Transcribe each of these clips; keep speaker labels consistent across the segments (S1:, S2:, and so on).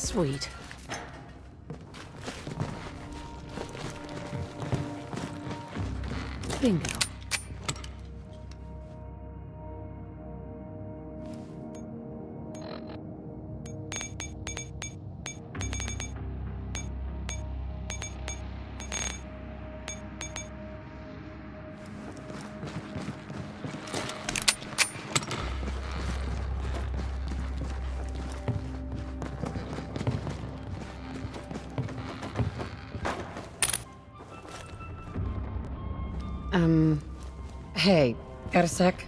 S1: Sweet. Bingo. Hey, got a sec?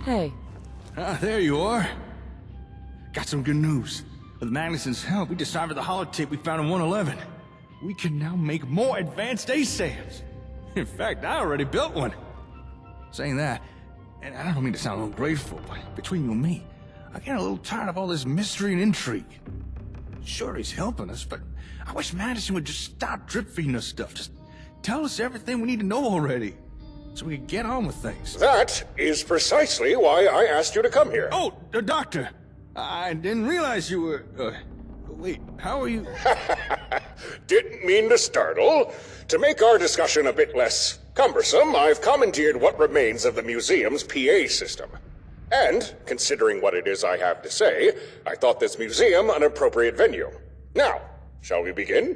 S1: Hey.
S2: Ah, there you are. Got some good news. With Magnuson's help, we deciphered the holotape we found in 111. We can now make more advanced ASAMs. In fact, I already built one. Saying that, and I don't mean to sound ungrateful, but between you and me, I get a little tired of all this mystery and intrigue. Sure, he's helping us, but I wish Madison would just stop drip-feeding us stuff. Just tell us everything we need to know already, so we can get on with things.
S3: That is precisely why I asked you to come here.
S2: Oh, the doctor! I didn't realize you were... wait, how are you...
S3: Didn't mean to startle. To make our discussion a bit less cumbersome, I've commandeered what remains of the museum's PA system. And, considering what it is I have to say, I thought this museum an appropriate venue. Now, shall we begin?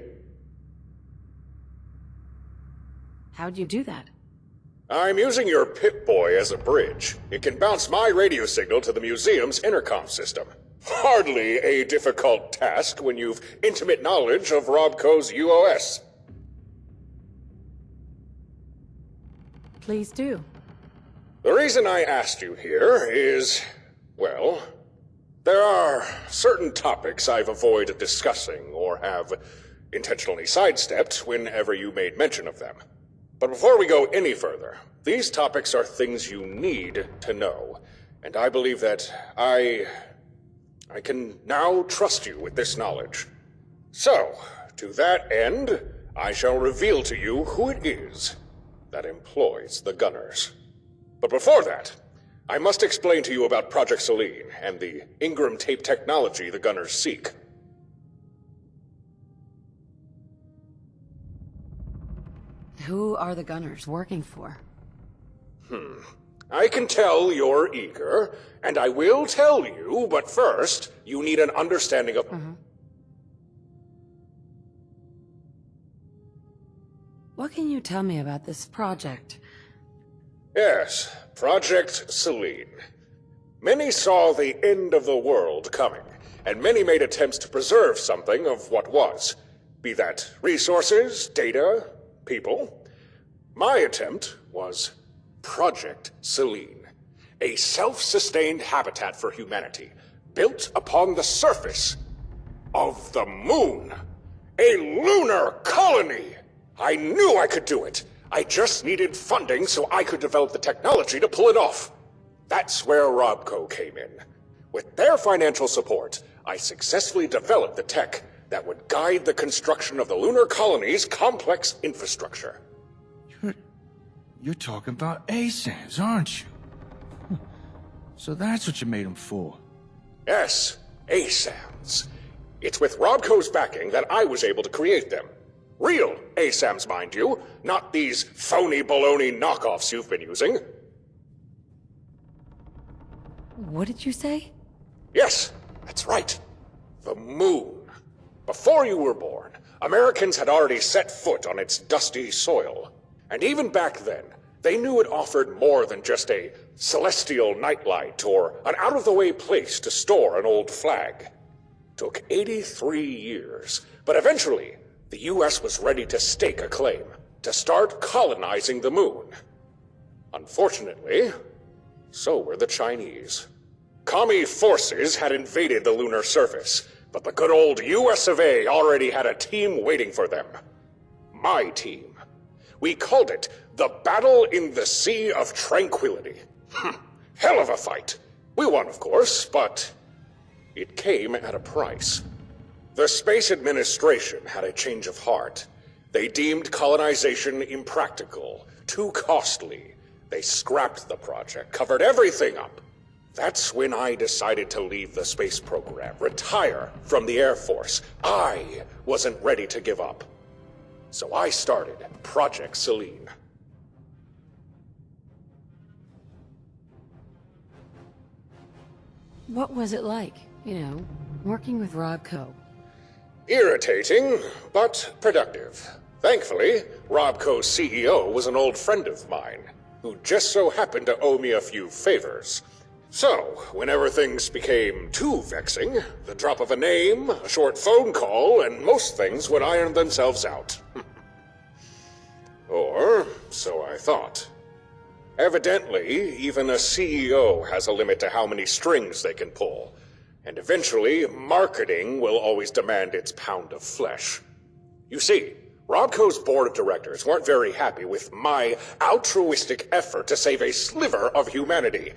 S1: How'd you do that?
S3: I'm using your Pip-Boy as a bridge. It can bounce my radio signal to the museum's intercom system. Hardly a difficult task when you've intimate knowledge of Robco's UOS.
S1: Please do.
S3: The reason I asked you here is, well, there are certain topics I've avoided discussing or have intentionally sidestepped whenever you made mention of them. But before we go any further, these topics are things you need to know, and I believe that I can now trust you with this knowledge. So, to that end, I shall reveal to you who it is that employs the Gunners. But before that, I must explain to you about Project Selene and the Ingram tape technology the Gunners seek.
S1: Who are the Gunners working for?
S3: I can tell you're eager, and I will tell you, but first, you need an understanding of...
S1: What can you tell me about this project?
S3: Yes, Project Selene. Many saw the end of the world coming, and many made attempts to preserve something of what was, be that resources, data, people. My attempt was Project Selene, a self-sustained habitat for humanity, built upon the surface of the moon. A lunar colony! I knew I could do it. I just needed funding so I could develop the technology to pull it off. That's where Robco came in. With their financial support, I successfully developed the tech that would guide the construction of the lunar colony's complex infrastructure.
S2: You're talking about ASAMs, aren't you? So that's what you made them for.
S3: Yes, ASAMs. It's with Robco's backing that I was able to create them. Real ASAMs, mind you, not these phony baloney knockoffs you've been using.
S1: What did you say?
S3: Yes, that's right. The moon. Before you were born, Americans had already set foot on its dusty soil. And even back then, they knew it offered more than just a celestial nightlight or an out-of-the-way place to store an old flag. Took 83 years, but eventually, the U.S. was ready to stake a claim, to start colonizing the moon. Unfortunately, so were the Chinese. Commie forces had invaded the lunar surface, but the good old US of A already had a team waiting for them. My team. We called it the Battle in the Sea of Tranquility. Hell of a fight. We won, of course, but it came at a price. The Space Administration had a change of heart. They deemed colonization impractical, too costly, They scrapped the project, covered everything up. That's when I decided to leave the space program, retire from the Air Force. I wasn't ready to give up. So I started Project Selene.
S1: What was it like, working with Rob Coe?
S3: Irritating, but productive. Thankfully, Rob Coe's CEO was an old friend of mine, who just so happened to owe me a few favors. So, whenever things became too vexing, the drop of a name, a short phone call, and most things would iron themselves out. Or, so I thought. Evidently, even a CEO has a limit to how many strings they can pull. And eventually, marketing will always demand its pound of flesh. You see, Robco's board of directors weren't very happy with my altruistic effort to save a sliver of humanity.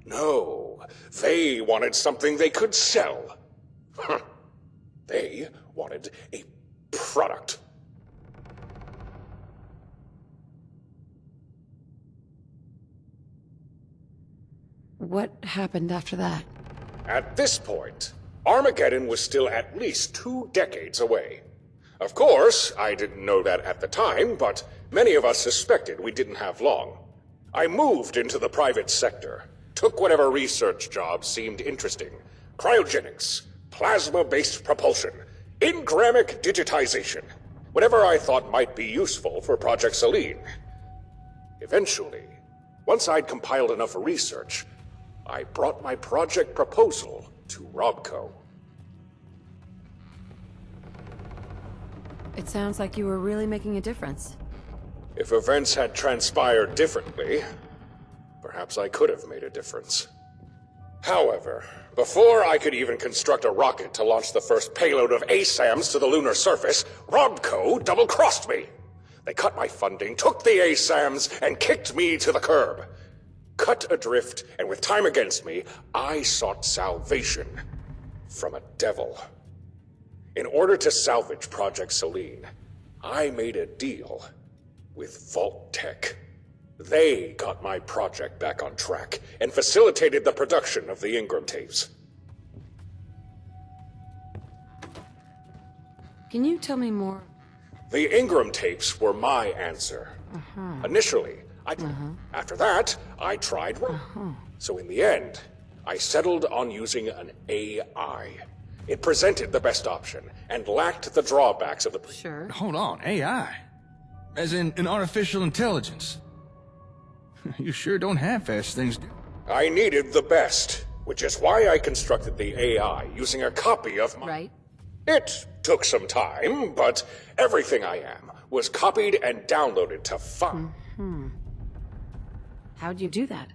S3: No, they wanted something they could sell. They wanted a product.
S1: What happened after that?
S3: At this point, Armageddon was still at least 2 decades away. Of course, I didn't know that at the time, but many of us suspected we didn't have long. I moved into the private sector, took whatever research jobs seemed interesting. Cryogenics, plasma-based propulsion, engramic digitization, whatever I thought might be useful for Project Selene. Eventually, once I'd compiled enough research, I brought my project proposal to Robco.
S1: It sounds like you were really making a difference.
S3: If events had transpired differently, perhaps I could have made a difference. However, before I could even construct a rocket to launch the first payload of ASAMs to the lunar surface, Robco double-crossed me. They cut my funding, took the ASAMs, and kicked me to the curb. Cut adrift, and with time against me, I sought salvation from a devil. In order to salvage Project Selene, I made a deal with Vault Tech. They got my project back on track and facilitated the production of the Ingram tapes.
S1: Can you tell me more?
S3: The Ingram tapes were my answer. Initially, after that, I tried. So in the end, I settled on using an AI. It presented the best option and lacked the drawbacks of the...
S1: Sure.
S2: Hold on, AI? As in an artificial intelligence? You sure don't half-ass things, do you?
S3: I needed the best, which is why I constructed the AI using a copy of my...
S1: Right.
S3: It took some time, but everything I am was copied and downloaded to file.
S1: How'd you do that?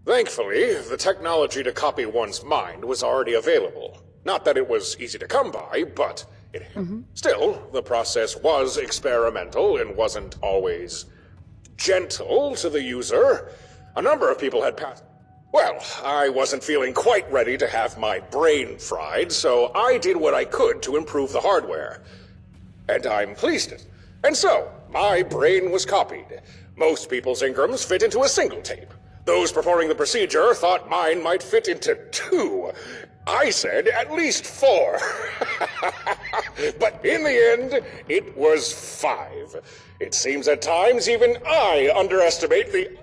S3: Thankfully, the technology to copy one's mind was already available. Not that it was easy to come by, but it... Still, the process was experimental and wasn't always gentle to the user. A number of people had passed... Well, I wasn't feeling quite ready to have my brain fried, so I did what I could to improve the hardware. And I'm pleased. And so, my brain was copied. Most people's Ingrams fit into a single tape. Those performing the procedure thought mine might fit into 2. I said at least 4. But in the end, it was 5. It seems at times even I underestimate the...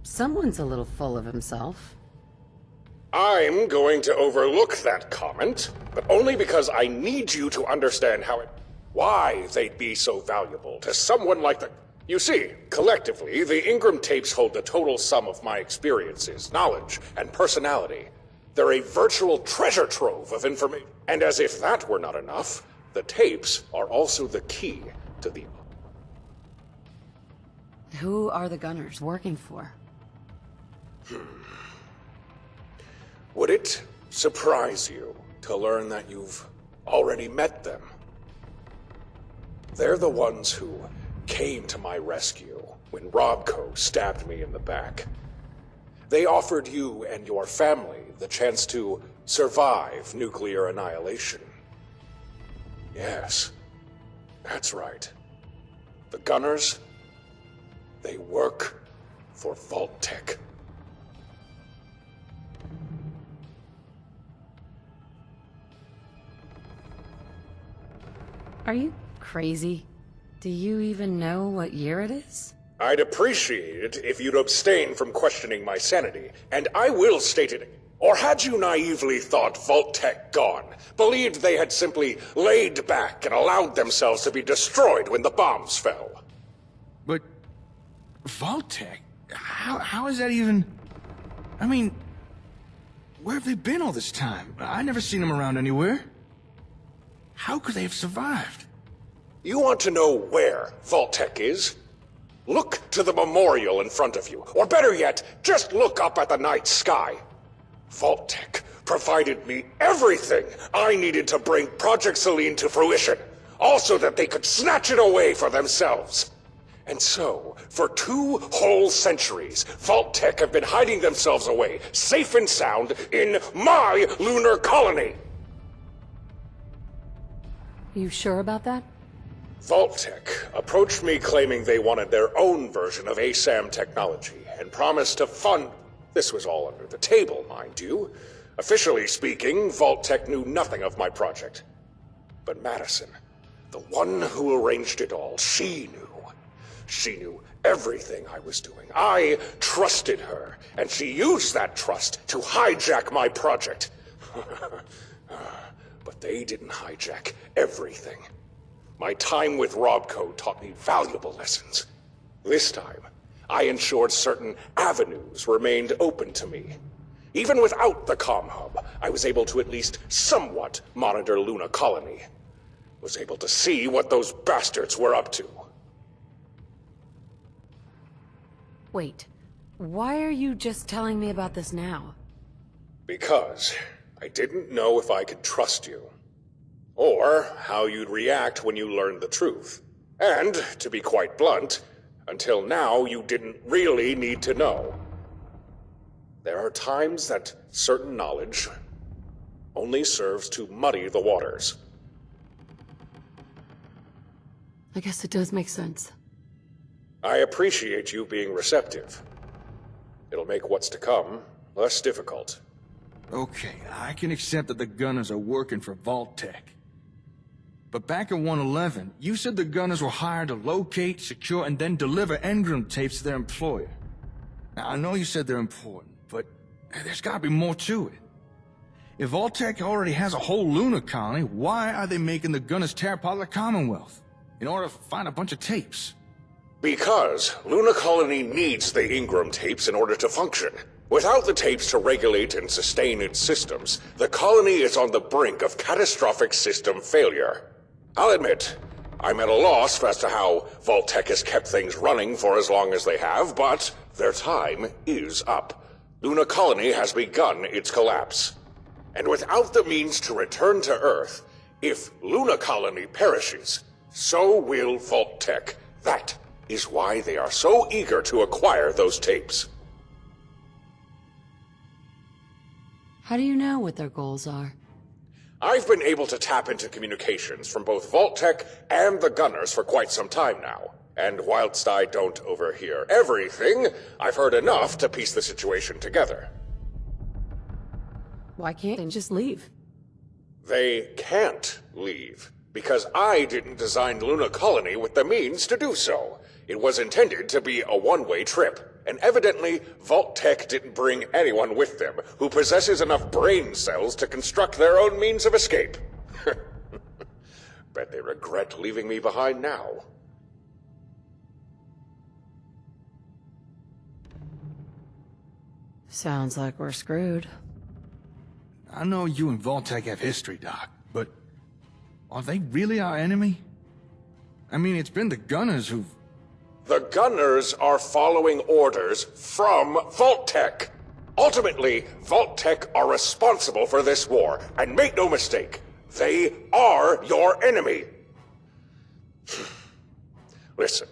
S1: Someone's a little full of himself.
S3: I'm going to overlook that comment, but only because I need you to understand why they'd be so valuable to someone like the... You see, collectively, the Ingram tapes hold the total sum of my experiences, knowledge, and personality. They're a virtual treasure trove of information. And as if that were not enough, the tapes are also the key to the...
S1: Who are the Gunners working for?
S3: Would it surprise you to learn that you've already met them? They're the ones who came to my rescue when Robco stabbed me in the back. They offered you and your family the chance to survive nuclear annihilation. Yes, that's right. The Gunners, they work for Vault-Tec.
S1: Are you crazy? Do you even know what year it is?
S3: I'd appreciate it if you'd abstain from questioning my sanity, and I will state it. Or had you naively thought Vault-Tec gone, believed they had simply laid back and allowed themselves to be destroyed when the bombs fell?
S2: But Vault-Tec? How is that even... I mean, where have they been all this time? I never seen them around anywhere. How could they have survived?
S3: You want to know where Vault-Tec is? Look to the memorial in front of you, or better yet, just look up at the night sky. Vault-Tec provided me everything I needed to bring Project Selene to fruition, also that they could snatch it away for themselves. And so, for 2 whole centuries, Vault-Tec have been hiding themselves away, safe and sound, in my lunar colony.
S1: You sure about that?
S3: Vault-Tec approached me claiming they wanted their own version of ASAM technology and promised to fund... This was all under the table, mind you. Officially speaking, Vault-Tec knew nothing of my project. But Madison, the one who arranged it all, she knew. She knew everything I was doing. I trusted her, and she used that trust to hijack my project. But they didn't hijack everything. My time with Robco taught me valuable lessons. This time, I ensured certain avenues remained open to me. Even without the comm hub, I was able to at least somewhat monitor Luna Colony. Was able to see what those bastards were up to.
S1: Wait, why are you just telling me about this now?
S3: Because I didn't know if I could trust you. Or how you'd react when you learned the truth. And, to be quite blunt, until now you didn't really need to know. There are times that certain knowledge only serves to muddy the waters.
S1: I guess it does make sense.
S3: I appreciate you being receptive. It'll make what's to come less difficult.
S2: Okay, I can accept that the Gunners are working for Vault-Tec. But back in 111, you said the Gunners were hired to locate, secure, and then deliver engram tapes to their employer. Now, I know you said they're important, but there's gotta be more to it. If Vault-Tec already has a whole lunar colony, why are they making the Gunners tear apart the Commonwealth in order to find a bunch of tapes?
S3: Because Luna Colony needs the Ingram tapes in order to function. Without the tapes to regulate and sustain its systems, the colony is on the brink of catastrophic system failure. I'll admit, I'm at a loss as to how Vault-Tec has kept things running for as long as they have, but their time is up. Luna Colony has begun its collapse. And without the means to return to Earth, if Luna Colony perishes, so will Vault-Tec. That is why they are so eager to acquire those tapes.
S1: How do you know what their goals are?
S3: I've been able to tap into communications from both Vault-Tec and the Gunners for quite some time now. And whilst I don't overhear everything, I've heard enough to piece the situation together.
S1: Why can't they just leave?
S3: They can't leave, because I didn't design Luna Colony with the means to do so. It was intended to be a one-way trip, and evidently, Vault-Tec didn't bring anyone with them who possesses enough brain cells to construct their own means of escape. Bet they regret leaving me behind now.
S1: Sounds like we're screwed.
S2: I know you and Vault-Tec have history, Doc, but are they really our enemy? I mean, it's been the Gunners who've...
S3: The Gunners are following orders from Vault-Tec. Ultimately, Vault-Tec are responsible for this war, and make no mistake, they are your enemy. Listen,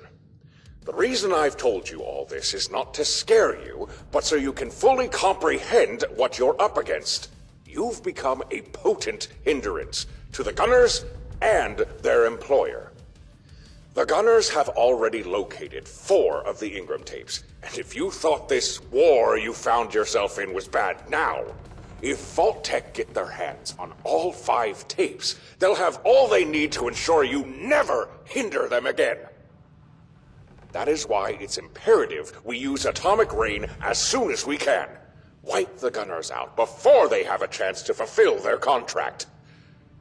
S3: the reason I've told you all this is not to scare you, but so you can fully comprehend what you're up against. You've become a potent hindrance to the Gunners and their employer. The Gunners have already located 4 of the Ingram tapes, and if you thought this war you found yourself in was bad now, if Vault-Tec get their hands on all 5 tapes, they'll have all they need to ensure you never hinder them again. That is why it's imperative we use atomic rain as soon as we can. Wipe the Gunners out before they have a chance to fulfill their contract.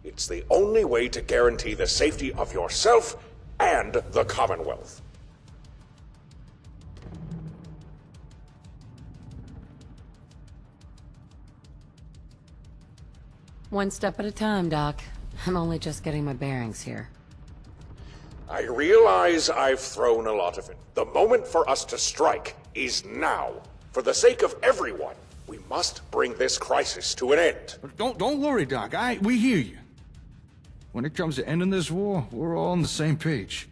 S3: It's the only way to guarantee the safety of yourself and the Commonwealth.
S1: One step at a time, Doc. I'm only just getting my bearings here.
S3: I realize I've thrown a lot of it. The moment for us to strike is now. For the sake of everyone, we must bring this crisis to an end.
S2: Don't worry, Doc. We hear you. When it comes to ending this war, we're all on the same page.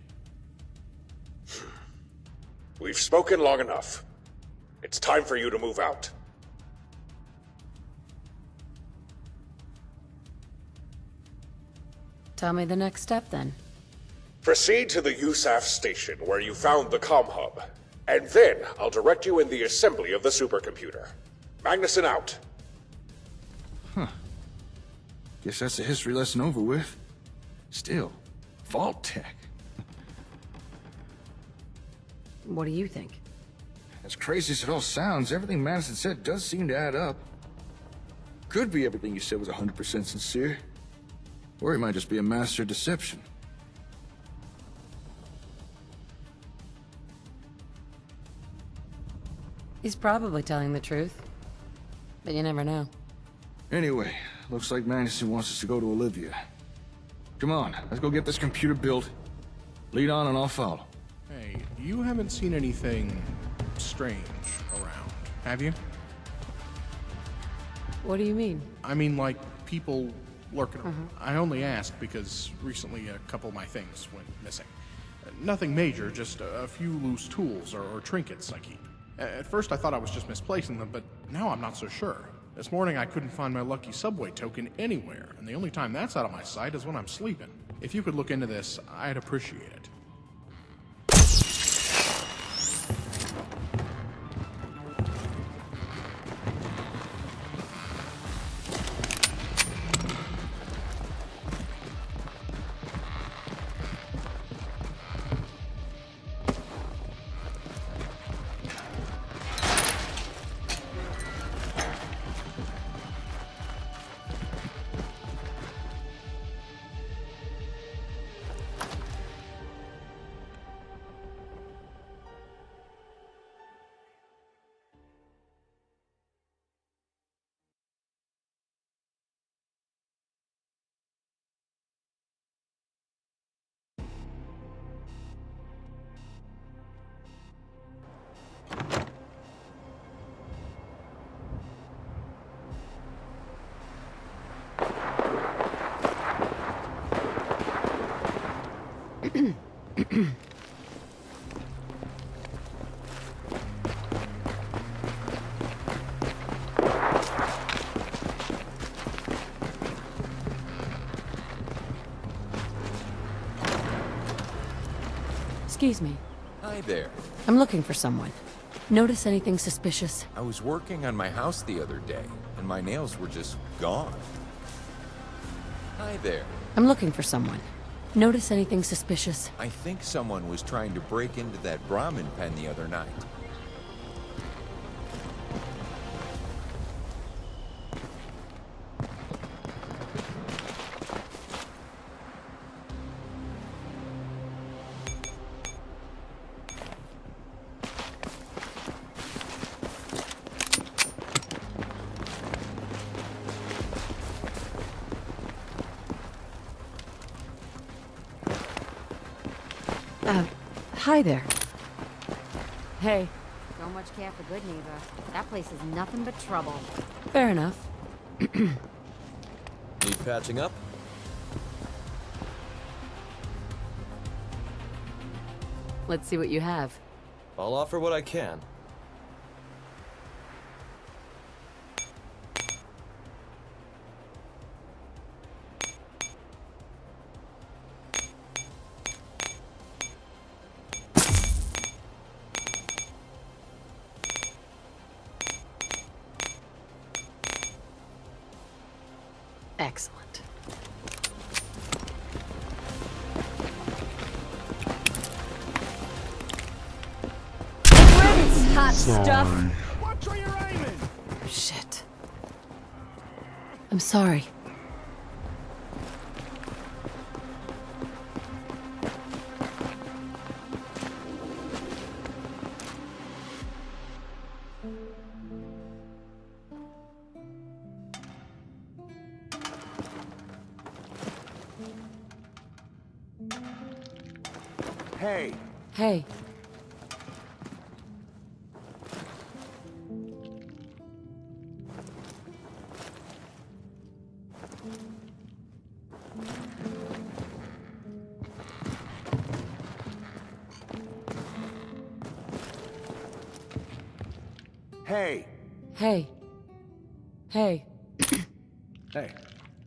S3: We've spoken long enough. It's time for you to move out.
S1: Tell me the next step, then.
S3: Proceed to the USAF station where you found the comm hub, and then I'll direct you in the assembly of the supercomputer. Magnuson out.
S2: Guess that's a history lesson over with. Still, Vault-Tec.
S1: What do you think?
S2: As crazy as it all sounds, everything Madison said does seem to add up. Could be everything you said was 100% sincere. Or he might just be a master of deception.
S1: He's probably telling the truth. But you never know.
S2: Anyway, looks like Magnuson wants us to go to Olivia. Come on, let's go get this computer built. Lead on and I'll follow.
S4: Hey, you haven't seen anything strange around, have you?
S1: What do you mean?
S4: I mean, like, people lurking around. I only ask because recently a couple of my things went missing. Nothing major, just a few loose tools or trinkets I keep. At first I thought I was just misplacing them, but now I'm not so sure. This morning I couldn't find my lucky subway token anywhere, and the only time that's out of my sight is when I'm sleeping. If you could look into this, I'd appreciate it.
S1: Excuse me.
S5: Hi there.
S1: I'm looking for someone. Notice anything suspicious?
S5: I was working on my house the other day, and my nails were just gone. Hi there.
S1: I'm looking for someone. Notice anything suspicious?
S5: I think someone was trying to break into that Brahmin pen the other night.
S1: Hi there. Hey.
S6: So much care for good neighbor. That place is nothing but trouble.
S1: Fair enough.
S7: Need patching up?
S1: Let's see what you have.
S7: I'll offer what I can.
S1: Excellent.
S6: It's hot stuff.
S4: Watch where you're aiming!
S1: Shit. I'm sorry.
S8: Hey,
S1: Hey.
S8: hey,
S1: Hey. Hey.
S8: hey,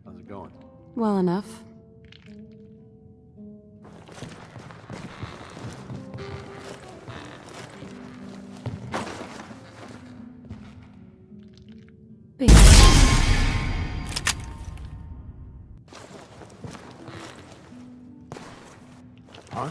S8: how's it going?
S1: Well enough.
S8: Huh?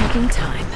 S1: Fucking time.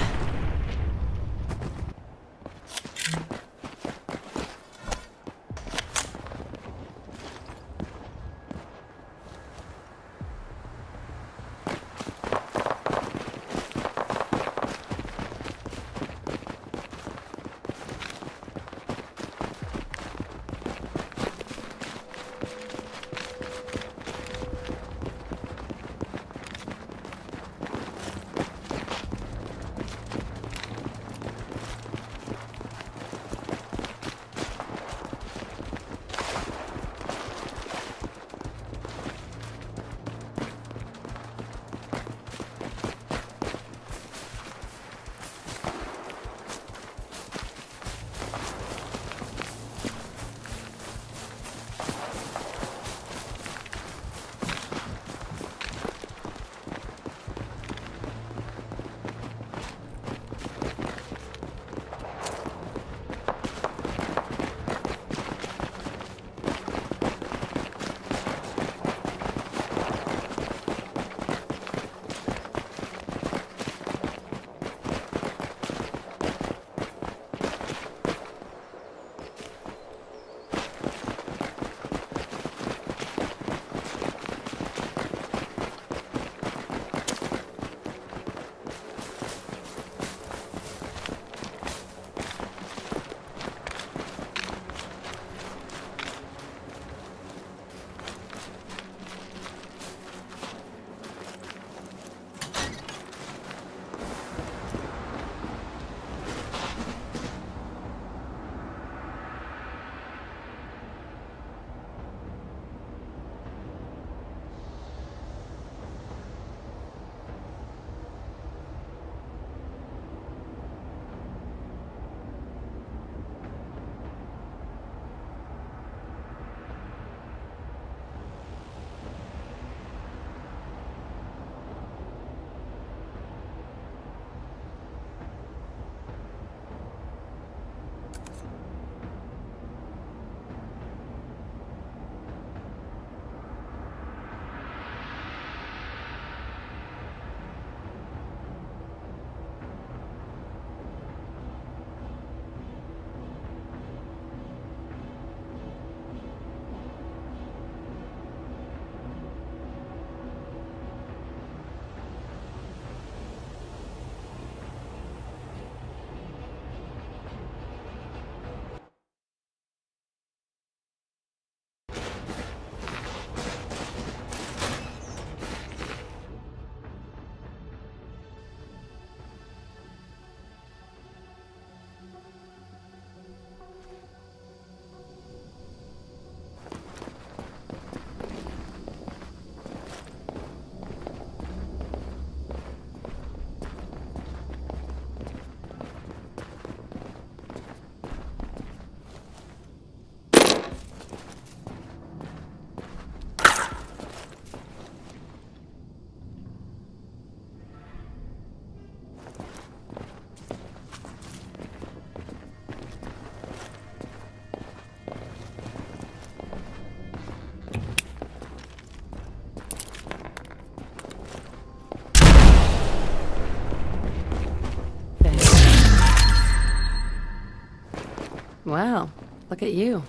S1: Well, look at you.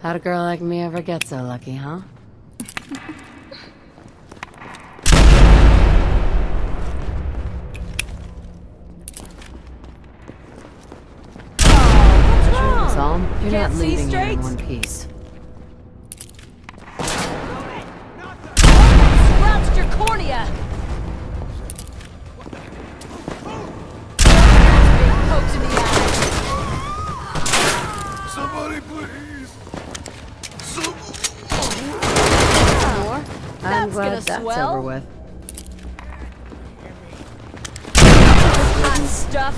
S1: How'd a girl like me ever get so lucky, huh? Psalm, you're not leaving here in one piece.
S6: Slouched your cornea! Poked in the eye.
S2: Somebody please!
S6: More.
S1: I'm glad
S6: gonna
S1: that's
S6: swell.
S1: over with.
S6: Hot stuff.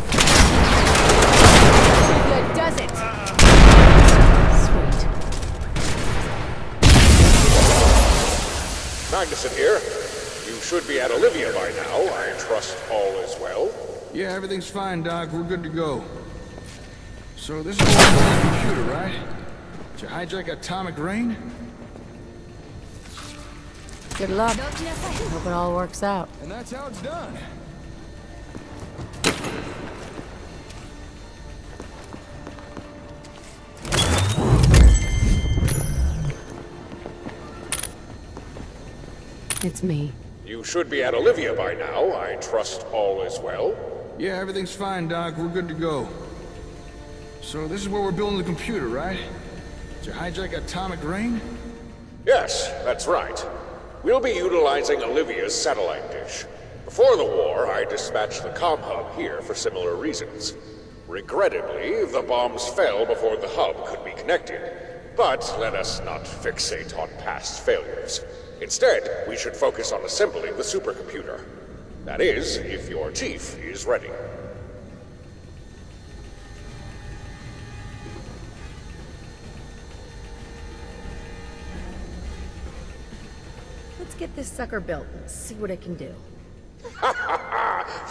S6: Pretty good, does it?
S1: Sweet.
S3: Magnuson here. You should be at Olivia by now. I trust all is well.
S2: Yeah, everything's fine, Doc. We're good to go. So this is what we're on the computer, right? Did you hijack atomic rain?
S1: Good luck. Hope it all works out.
S2: And that's how it's done.
S1: It's me.
S3: You should be at Olivia by now. I trust all is well.
S2: Yeah, everything's fine, Doc. We're good to go. So this is where we're building the computer, right? Did you hijack atomic rain?
S3: Yes, that's right. We'll be utilizing Olivia's satellite dish. Before the war, I dispatched the comm hub here for similar reasons. Regrettably, the bombs fell before the hub could be connected. But let us not fixate on past failures. Instead, we should focus on assembling the supercomputer. That is, if your chief is ready.
S1: Let's get this sucker built and see what it can do.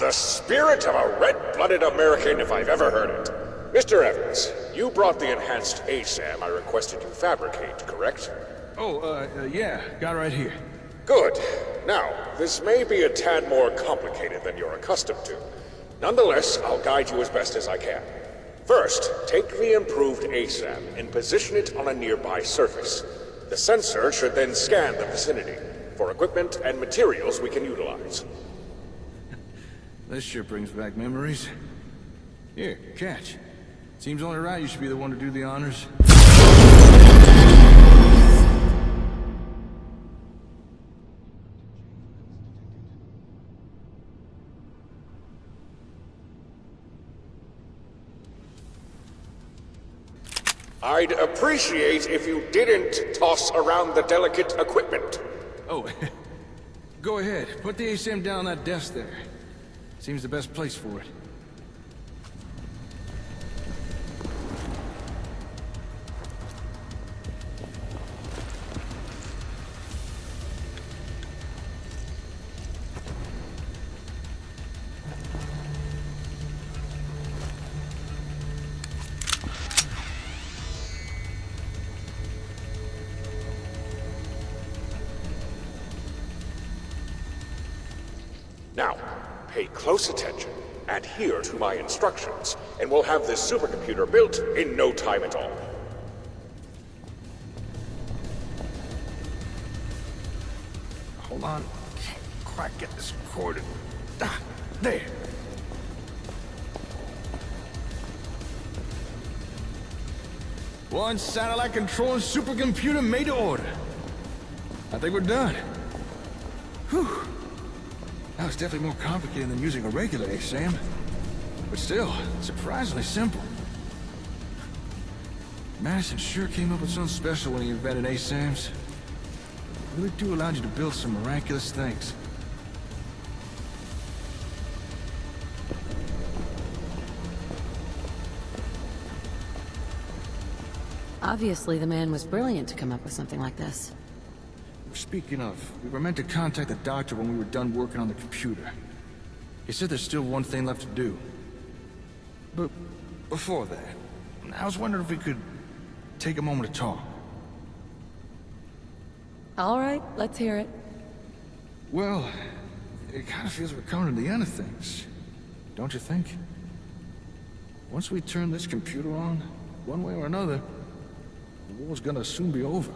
S3: The spirit of a red-blooded American if I've ever heard it. Mr. Evans, you brought the enhanced ASAM I requested you fabricate, correct?
S2: Yeah, got it right here.
S3: Good. Now, this may be a tad more complicated than you're accustomed to. Nonetheless, I'll guide you as best as I can. First, take the improved ASAM and position it on a nearby surface. The sensor should then scan the vicinity for equipment and materials we can utilize.
S2: This sure brings back memories. Here, catch. Seems only right you should be the one to do the honors.
S3: I'd appreciate if you didn't toss around the delicate equipment.
S2: Oh, go ahead. Put the ASM down on that desk there. Seems the best place for it.
S3: Now, pay close attention, adhere to my instructions, and we'll have this supercomputer built in no time at all.
S2: Hold on. Can't quite get this corded. Ah, there. One satellite controlling supercomputer made to order. I think we're done. Whew. That was definitely more complicated than using a regular ASAM. But still, surprisingly simple. Madison sure came up with something special when he invented ASAMs. Really do allow you to build some miraculous things.
S1: Obviously, the man was brilliant to come up with something like this.
S2: Speaking of, we were meant to contact the doctor when we were done working on the computer. He said there's still one thing left to do. But before that, I was wondering if we could take a moment to talk.
S1: All right, let's hear it.
S2: Well, it kind of feels we're coming to the end of things. Don't you think? Once we turn this computer on, one way or another, the war's gonna soon be over.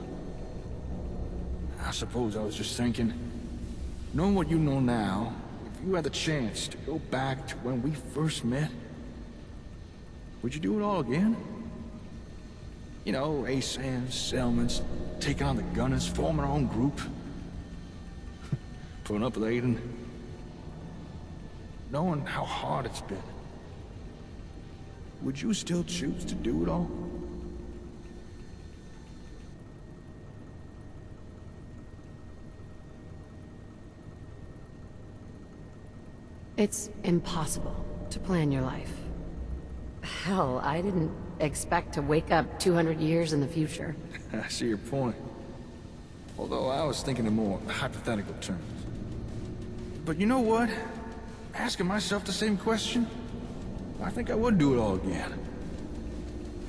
S2: I suppose I was just thinking, knowing what you know now, if you had the chance to go back to when we first met, would you do it all again? You know, ASAMs, settlements, taking on the gunners, forming our own group. Putting up with Aiden. Knowing how hard it's been. Would you still choose to do it all?
S1: It's impossible to plan your life. Hell, I didn't expect to wake up 200 years in the future.
S2: I see your point. Although I was thinking in more hypothetical terms. But you know what? Asking myself the same question, I think I would do it all again.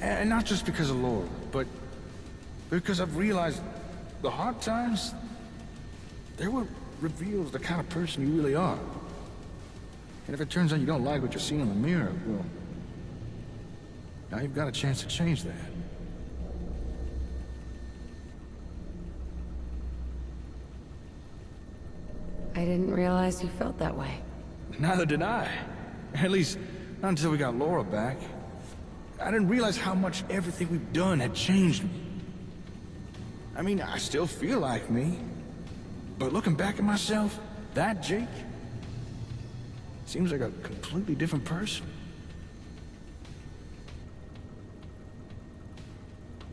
S2: And not just because of Laura, but because I've realized the hard times, they what reveals the kind of person you really are. And if it turns out you don't like what you're seeing in the mirror, well, now you've got a chance to change that.
S1: I didn't realize you felt that way.
S2: Neither did I. At least, not until we got Laura back. I didn't realize how much everything we've done had changed me. I mean, I still feel like me. But looking back at myself, that Jake, seems like a completely different person.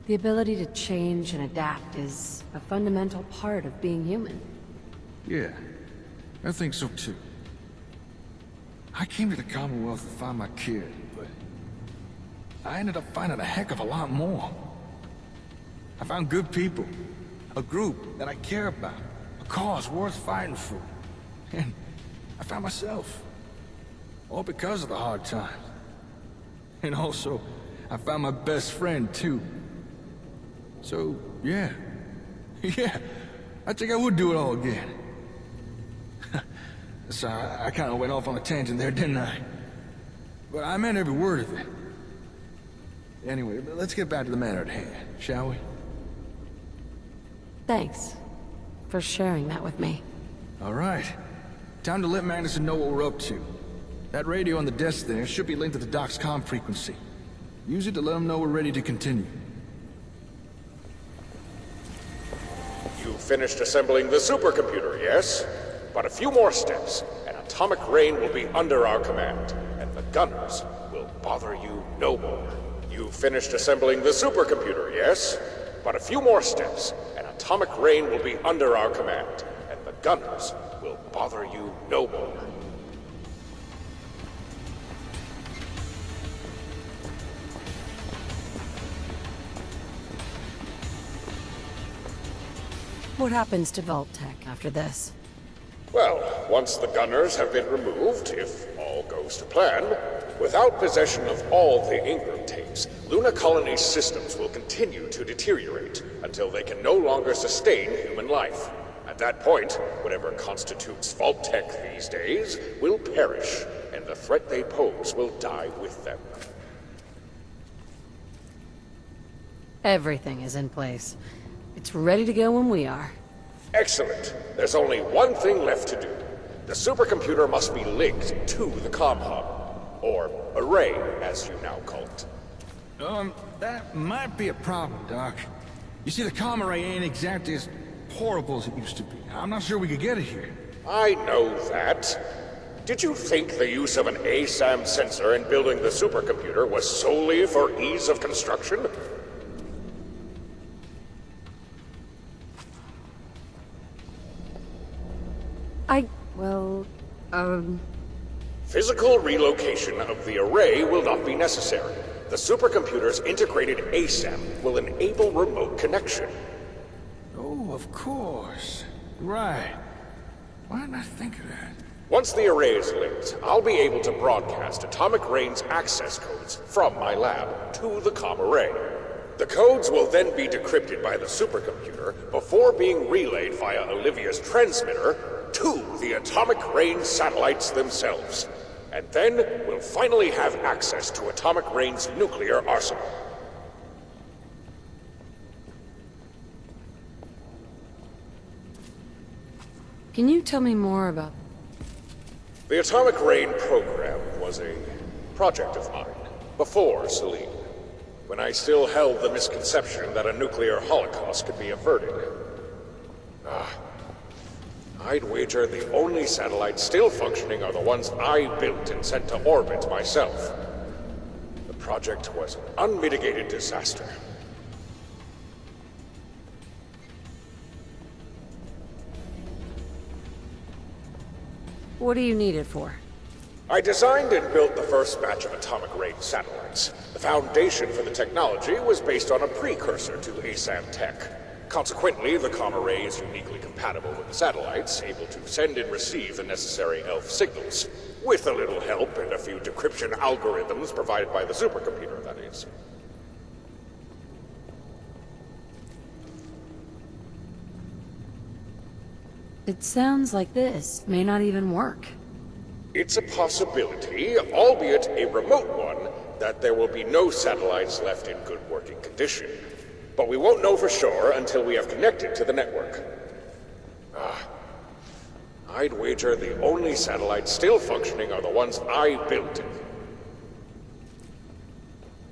S1: The ability to change and adapt is a fundamental part of being human.
S2: Yeah, I think so too. I came to the Commonwealth to find my kid, but I ended up finding a heck of a lot more. I found good people, a group that I care about, a cause worth fighting for, and I found myself. All because of the hard times. And also, I found my best friend too. So, yeah. Yeah, I think I would do it all again. Sorry, I kind of went off on a tangent there, didn't I? But I meant every word of it. Anyway, let's get back to the matter at hand, shall we?
S1: Thanks for sharing that with me.
S2: All right. Time to let Magnuson know what we're up to. That radio on the desk there should be linked to the dock's comm frequency. Use it to let them know we're ready to continue.
S3: You finished assembling the supercomputer, yes? But a few more steps, and atomic rain will be under our command, and the gunners will bother you no more. You finished assembling the supercomputer, yes? But a few more steps, and atomic rain will be under our command, and the gunners will bother you no more.
S1: What happens to Vault-Tec after this?
S3: Well, once the gunners have been removed, if all goes to plan, without possession of all the Ingram tapes, Luna Colony's systems will continue to deteriorate until they can no longer sustain human life. At that point, whatever constitutes Vault-Tec these days will perish, and the threat they pose will die with them.
S1: Everything is in place. It's ready to go when we are.
S3: Excellent. There's only one thing left to do. The supercomputer must be linked to the comm hub, or array, as you now call it.
S2: That might be a problem, Doc. You see, the comm array ain't exactly as portable as it used to be. I'm not sure we could get it here.
S3: I know that. Did you think the use of an ASAM sensor in building the supercomputer was solely for ease of construction? Physical relocation of the array will not be necessary. The supercomputer's integrated ASAM will enable remote connection.
S2: Oh, of course. Right. Why didn't I think of that?
S3: Once the array is linked, I'll be able to broadcast atomic rain's access codes from my lab to the comm array. The codes will then be decrypted by the supercomputer before being relayed via Olivia's transmitter to the atomic rain satellites themselves. And then we'll finally have access to atomic rain's nuclear arsenal.
S1: Can you tell me more about...
S3: The Atomic Rain program was a project of mine, before Celine, when I still held the misconception that a nuclear holocaust could be averted. I'd wager the only satellites still functioning are the ones I built and sent to orbit myself. The project was an unmitigated disaster.
S1: What do you need it for?
S3: I designed and built the first batch of Atomic Rain satellites. The foundation for the technology was based on a precursor to ASAM tech. Consequently, the comm array is uniquely compatible with the satellites, able to send and receive the necessary ELF signals, with a little help and a few decryption algorithms provided by the supercomputer, that is.
S1: It sounds like this may not even work.
S3: It's a possibility, albeit a remote one, that there will be no satellites left in good working condition. But we won't know for sure until we have connected to the network. I'd wager the only satellites still functioning are the ones I built.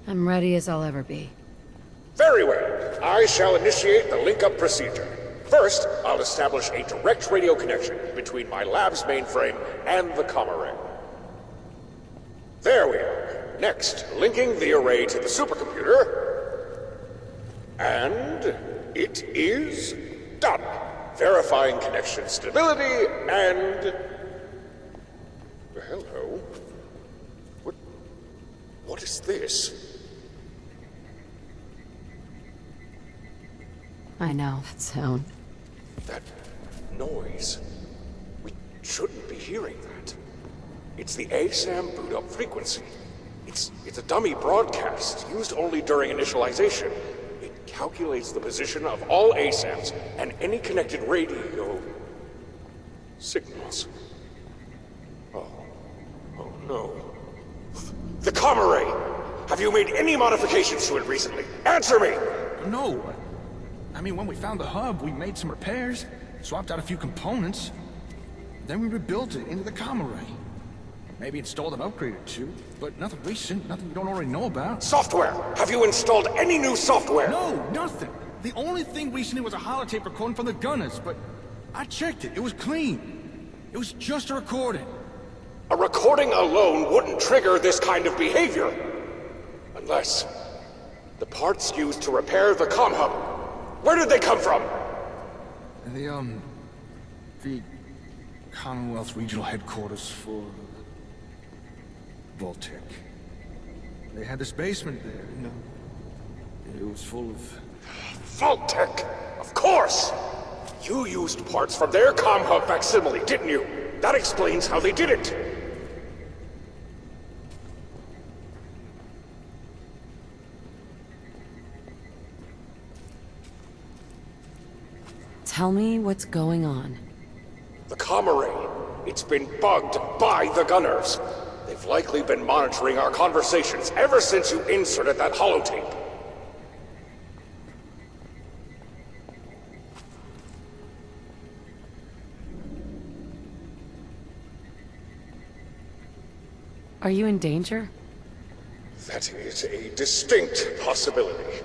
S1: I'm ready as I'll ever be.
S3: Very well. I shall initiate the link-up procedure. First, I'll establish a direct radio connection between my lab's mainframe and the comm array. There we are. Next, linking the array to the supercomputer. And it is done. Verifying connection stability and... Hello? What is this?
S1: I know that sound.
S3: That noise. We shouldn't be hearing that. It's the ASAM boot-up frequency. It's a dummy broadcast, used only during initialization. It calculates the position of all ASAMs and any connected radio... signals. Oh no. The comm array! Have you made any modifications to it recently? Answer me!
S2: No. I mean, when we found the hub, we made some repairs, swapped out a few components, then we rebuilt it into the comm array. Maybe installed an upgrade or two, but nothing recent, nothing we don't already know about.
S3: Software! Have you installed any new software?
S2: No, nothing. The only thing recently was a holotape recording from the gunners, but I checked it. It was clean. It was just a recording.
S3: A recording alone wouldn't trigger this kind of behavior. Unless... the parts used to repair the comm hub. Where did they come from?
S2: The Commonwealth Regional Headquarters for... Voltec. They had this basement there, you know. It was full of...
S3: Voltec! Of course! You used parts from their comm hub facsimile, didn't you? That explains how they did it.
S1: Tell me what's going on.
S3: The comm array. It's been bugged by the gunners. They've likely been monitoring our conversations ever since you inserted that holotape.
S1: Are you in danger?
S3: That is a distinct possibility.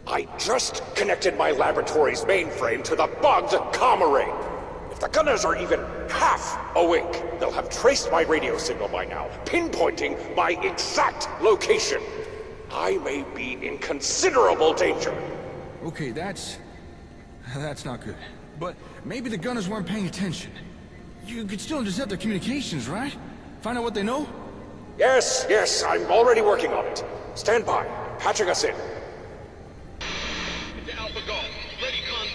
S3: I just connected my laboratory's mainframe to the bugged comm array. If the gunners are even half awake, they'll have traced my radio signal by now, pinpointing my exact location. I may be in considerable danger.
S2: Okay, that's not good. But maybe the gunners weren't paying attention. You could still intercept their communications, right? Find out what they know?
S3: Yes, I'm already working on it. Stand by. Patching us in.
S9: Into Alpha Golf. Ready, con...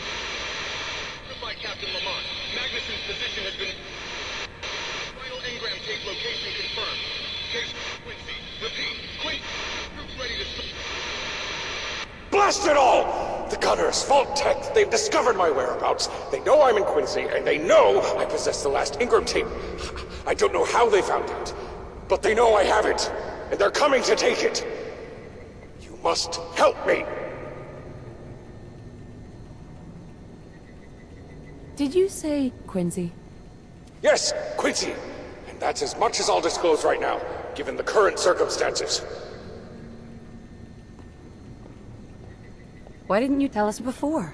S9: By Captain Lamont. Magnuson's position has been... Final engram tape location confirmed. Case Quincy. Repeat. Quincy. Troops ready to...
S3: Blast it all! The gunners, Voltec, they've discovered my whereabouts. They know I'm in Quincy, and they know I possess the last engram tape. I don't know how they found it, but they know I have it, and they're coming to take it. You must help me.
S1: Did you say Quincy?
S3: Yes, Quincy. And that's as much as I'll disclose right now, given the current circumstances.
S1: Why didn't you tell us before?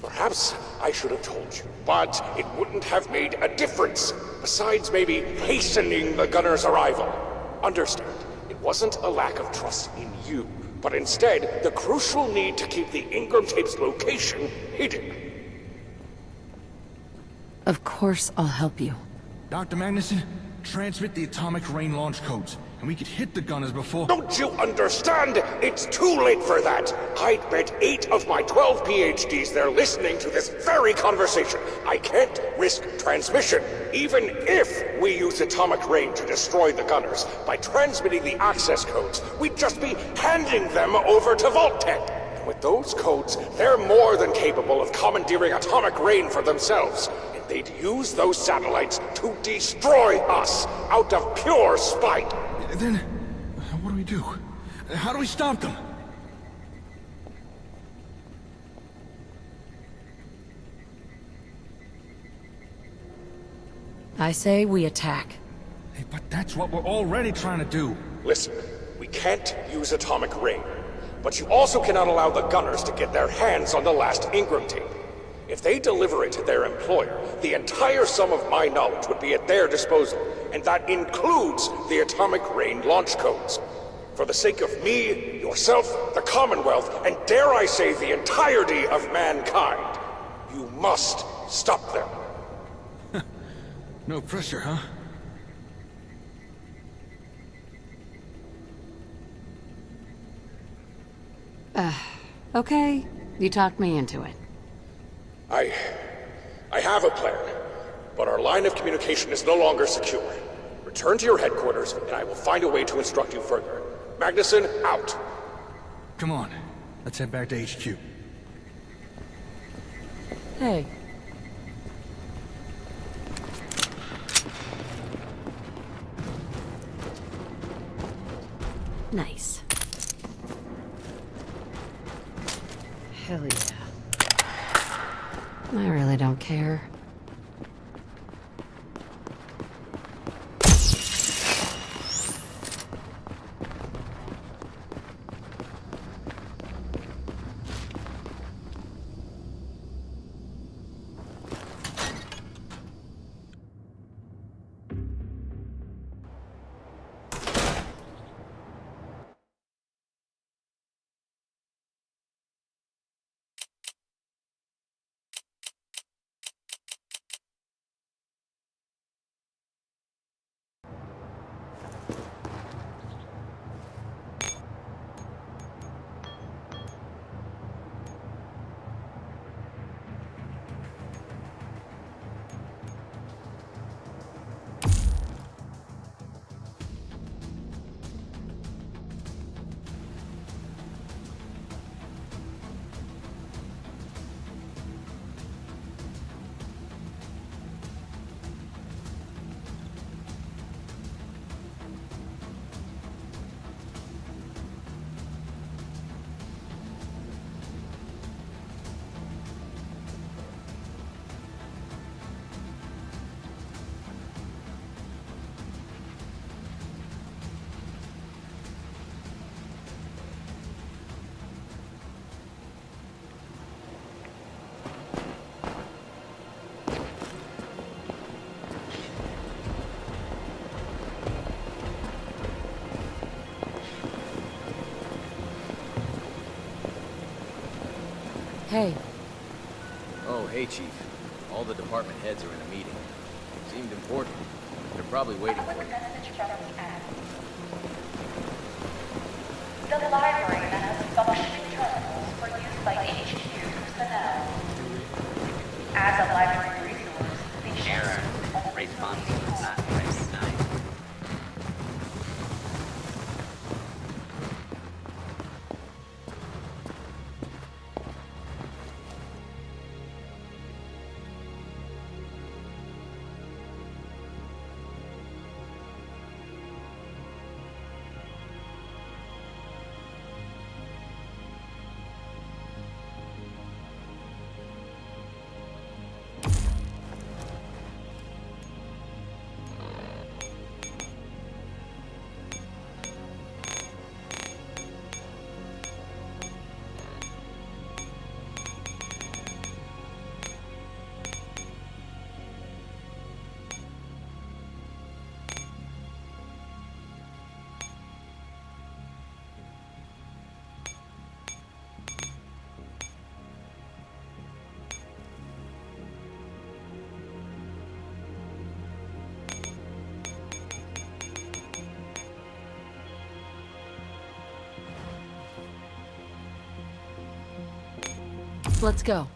S3: Perhaps I should have told you, but it wouldn't have made a difference. Besides maybe hastening the gunner's arrival. Understand, it wasn't a lack of trust in you, but instead the crucial need to keep the Ingram tape's location hidden.
S1: Of course I'll help you.
S2: Dr. Magnuson, transmit the atomic rain launch codes, and we could hit the gunners before...
S3: Don't you understand? It's too late for that. I'd bet 8 of my 12 PhDs they're listening to this very conversation. I can't risk transmission, even if we use atomic rain to destroy the gunners. By transmitting the access codes, we'd just be handing them over to Vault-Tec. And with those codes, they're more than capable of commandeering atomic rain for themselves. And they'd use those satellites to destroy us out of pure spite.
S2: Then, what do we do? How do we stop them?
S1: I say we attack.
S2: Hey, but that's what we're already trying to do.
S3: Listen, we can't use atomic rain, but you also cannot allow the gunners to get their hands on the last Ingram tape. If they deliver it to their employer, the entire sum of my knowledge would be at their disposal, and that includes the atomic rain launch codes. For the sake of me, yourself, the Commonwealth, and dare I say the entirety of mankind, you must stop them.
S2: No pressure, huh?
S1: Okay, you talked me into it.
S3: I have a plan, but our line of communication is no longer secure. Return to your headquarters, and I will find a way to instruct you further. Magnuson, out.
S2: Come on, let's head back to HQ.
S1: Hey. Nice. Hell yeah. I really don't care. Hey.
S10: Oh, hey, Chief. All the department heads are in a meeting. Seemed important. They're probably waiting for you.
S11: The library has functioning terminals for use by HQ personnel. As a library resource, the error response not recognized.
S1: Let's go.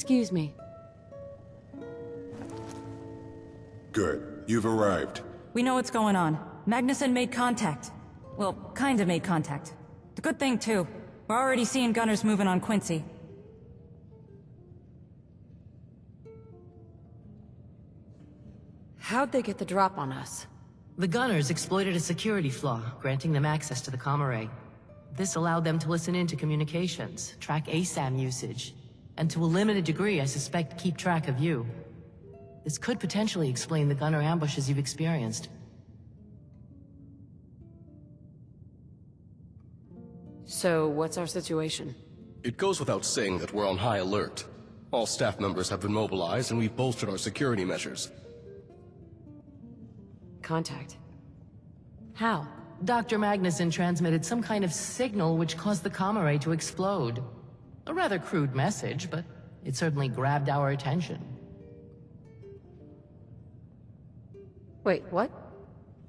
S1: Excuse me.
S12: Good. You've arrived.
S13: We know what's going on. Magnuson made contact. Well, kind of made contact. The good thing, too. We're already seeing gunners moving on Quincy.
S1: How'd they get the drop on us?
S14: The gunners exploited a security flaw, granting them access to the comm array. This allowed them to listen in to communications, track ASAM usage, and to a limited degree, I suspect, keep track of you. This could potentially explain the gunner ambushes you've experienced.
S1: So, what's our situation?
S15: It goes without saying that we're on high alert. All staff members have been mobilized and we've bolstered our security measures.
S1: Contact. How?
S14: Dr. Magnuson transmitted some kind of signal which caused the comm array to explode. A rather crude message, but it certainly grabbed our attention.
S1: Wait, what?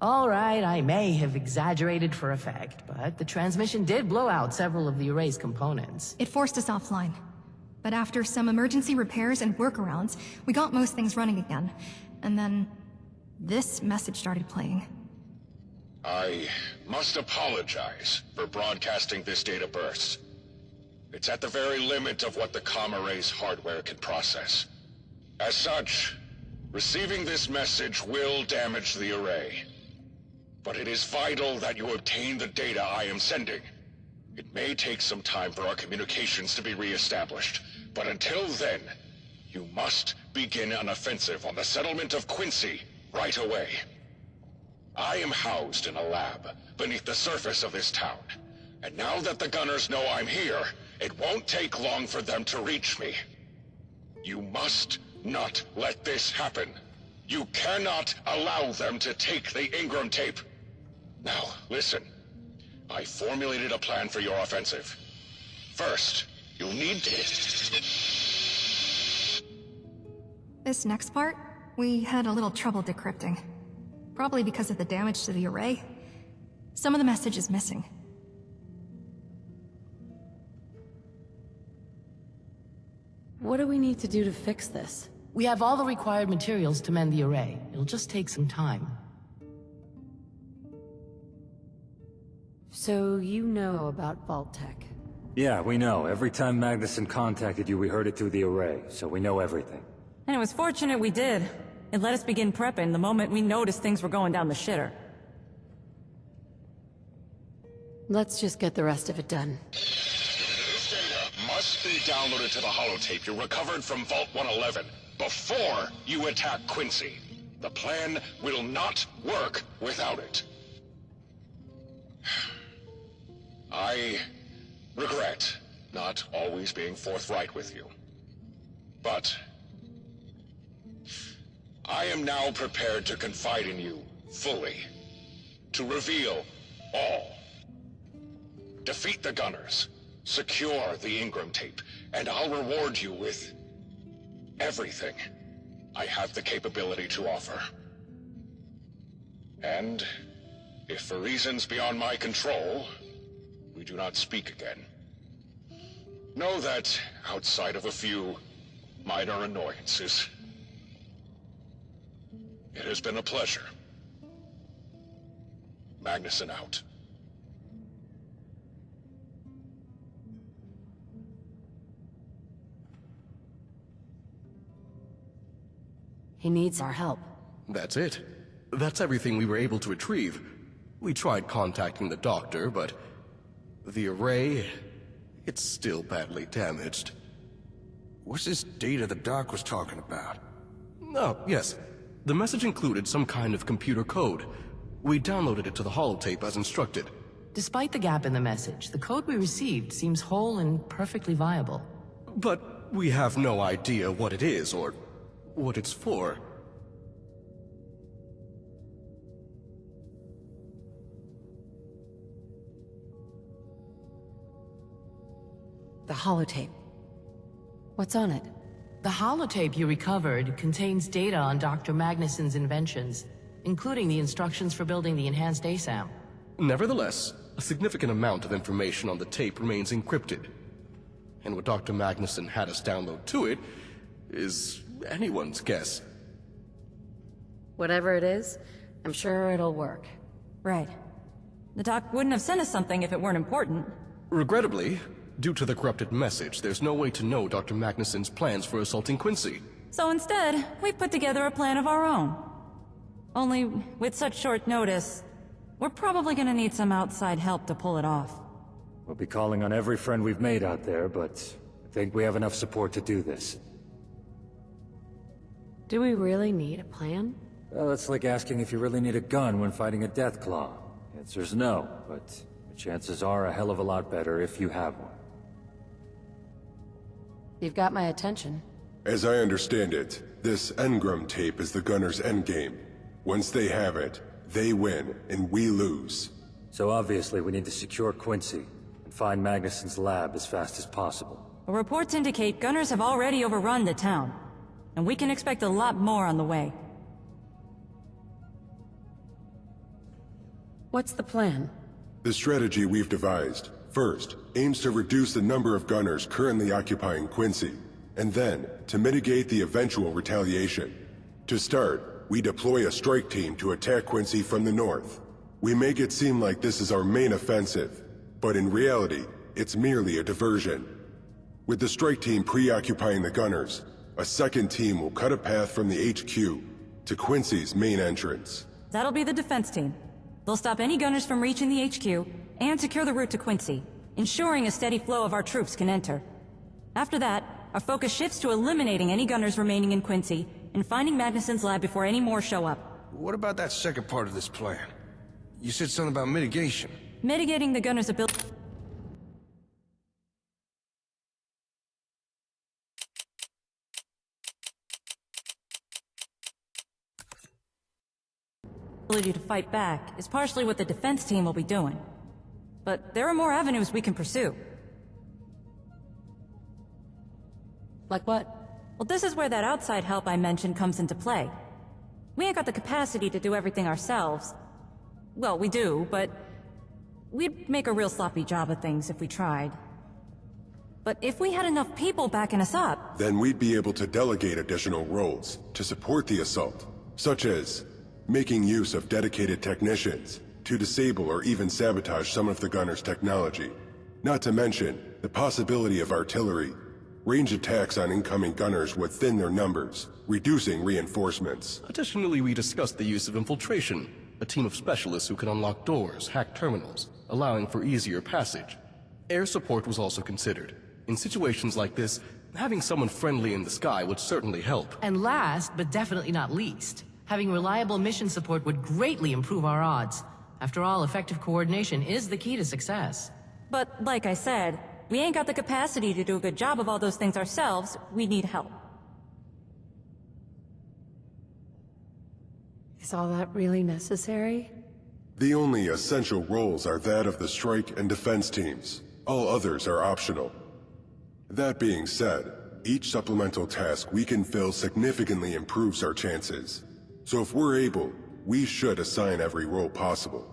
S14: All right, I may have exaggerated for effect, but the transmission did blow out several of the array's components.
S16: It forced us offline. But after some emergency repairs and workarounds, we got most things running again. And then this message started playing.
S3: I must apologize for broadcasting this data burst. It's at the very limit of what the comm array's hardware can process. As such, receiving this message will damage the array. But it is vital that you obtain the data I am sending. It may take some time for our communications to be re-established, but until then, you must begin an offensive on the settlement of Quincy right away. I am housed in a lab beneath the surface of this town, and now that the gunners know I'm here, it won't take long for them to reach me. You must not let this happen. You cannot allow them to take the Ingram tape. Now, listen. I formulated a plan for your offensive. First, you'll need to...
S16: This next part, we had a little trouble decrypting. Probably because of the damage to the array. Some of the message is missing.
S1: What do we need to do to fix this?
S14: We have all the required materials to mend the array. It'll just take some time.
S1: So you know about Vault Tech?
S17: Yeah, we know. Every time Magnuson contacted you, we heard it through the array, so we know everything.
S13: And it was fortunate we did. It let us begin prepping the moment we noticed things were going down the shitter.
S1: Let's just get the rest of it done.
S3: This data must be downloaded to the holotape you recovered from Vault 111 before you attack Quincy. The plan will not work without it. I regret not always being forthright with you. But I am now prepared to confide in you fully, to reveal all. Defeat the Gunners, secure the Ingram tape, and I'll reward you with everything I have the capability to offer. And if for reasons beyond my control, we do not speak again, know that outside of a few minor annoyances, it has been a pleasure. Magnuson out.
S1: He needs our help.
S15: That's it. That's everything we were able to retrieve. We tried contacting the doctor, but the array, it's still badly damaged.
S2: What's this data the doc was talking about?
S15: Oh, yes. The message included some kind of computer code. We downloaded it to the holotape as instructed.
S14: Despite the gap in the message, the code we received seems whole and perfectly viable.
S15: But we have no idea what it is or what it's for.
S1: The holotape. What's on it?
S14: The holotape you recovered contains data on Dr. Magnuson's inventions, including the instructions for building the enhanced ASAM.
S15: Nevertheless, a significant amount of information on the tape remains encrypted. And what Dr. Magnuson had us download to it is anyone's guess.
S1: Whatever it is, I'm sure it'll work.
S13: Right. The doc wouldn't have sent us something if it weren't important.
S15: Regrettably, due to the corrupted message, there's no way to know Dr. Magnuson's plans for assaulting Quincy.
S13: So instead, we've put together a plan of our own. Only, with such short notice, we're probably gonna need some outside help to pull it off.
S17: We'll be calling on every friend we've made out there, but I think we have enough support to do this.
S1: Do we really need a plan?
S17: Well, it's like asking if you really need a gun when fighting a Deathclaw. The answer's no, but the chances are a hell of a lot better if you have one.
S1: You've got my attention.
S12: As I understand it, this Engram tape is the Gunners' endgame. Once they have it, they win, and we lose.
S17: So obviously we need to secure Quincy, and find Magnuson's lab as fast as possible.
S13: Reports indicate Gunners have already overrun the town, and we can expect a lot more on the way.
S1: What's the plan?
S12: The strategy we've devised, first, aims to reduce the number of Gunners currently occupying Quincy, and then, to mitigate the eventual retaliation. To start, we deploy a strike team to attack Quincy from the north. We make it seem like this is our main offensive, but in reality, it's merely a diversion. With the strike team preoccupying the Gunners, a second team will cut a path from the HQ to Quincy's main entrance.
S13: That'll be the defense team. They'll stop any Gunners from reaching the HQ, and secure the route to Quincy, ensuring a steady flow of our troops can enter. After that, our focus shifts to eliminating any Gunners remaining in Quincy, and finding Magnuson's lab before any more show up.
S2: What about that second part of this plan? You said something about mitigation.
S13: Mitigating the Gunners' ability to fight back is partially what the defense team will be doing. But there are more avenues we can pursue.
S1: Like what?
S13: Well, this is where that outside help I mentioned comes into play. We ain't got the capacity to do everything ourselves. Well, we do, but we'd make a real sloppy job of things if we tried. But if we had enough people backing us up...
S12: Then we'd be able to delegate additional roles to support the assault, such as making use of dedicated technicians to disable or even sabotage some of the gunner's technology. Not to mention the possibility of artillery. Range attacks on incoming gunners would thin their numbers, reducing reinforcements.
S15: Additionally, we discussed the use of infiltration, a team of specialists who can unlock doors, hack terminals, allowing for easier passage. Air support was also considered. In situations like this, having someone friendly in the sky would certainly help.
S14: And last, but definitely not least, having reliable mission support would greatly improve our odds. After all, effective coordination is the key to success.
S13: But like I said, we ain't got the capacity to do a good job of all those things ourselves. We need help.
S1: Is all that really necessary?
S12: The only essential roles are that of the strike and defense teams. All others are optional. That being said, each supplemental task we can fill significantly improves our chances. So if we're able, we should assign every role possible.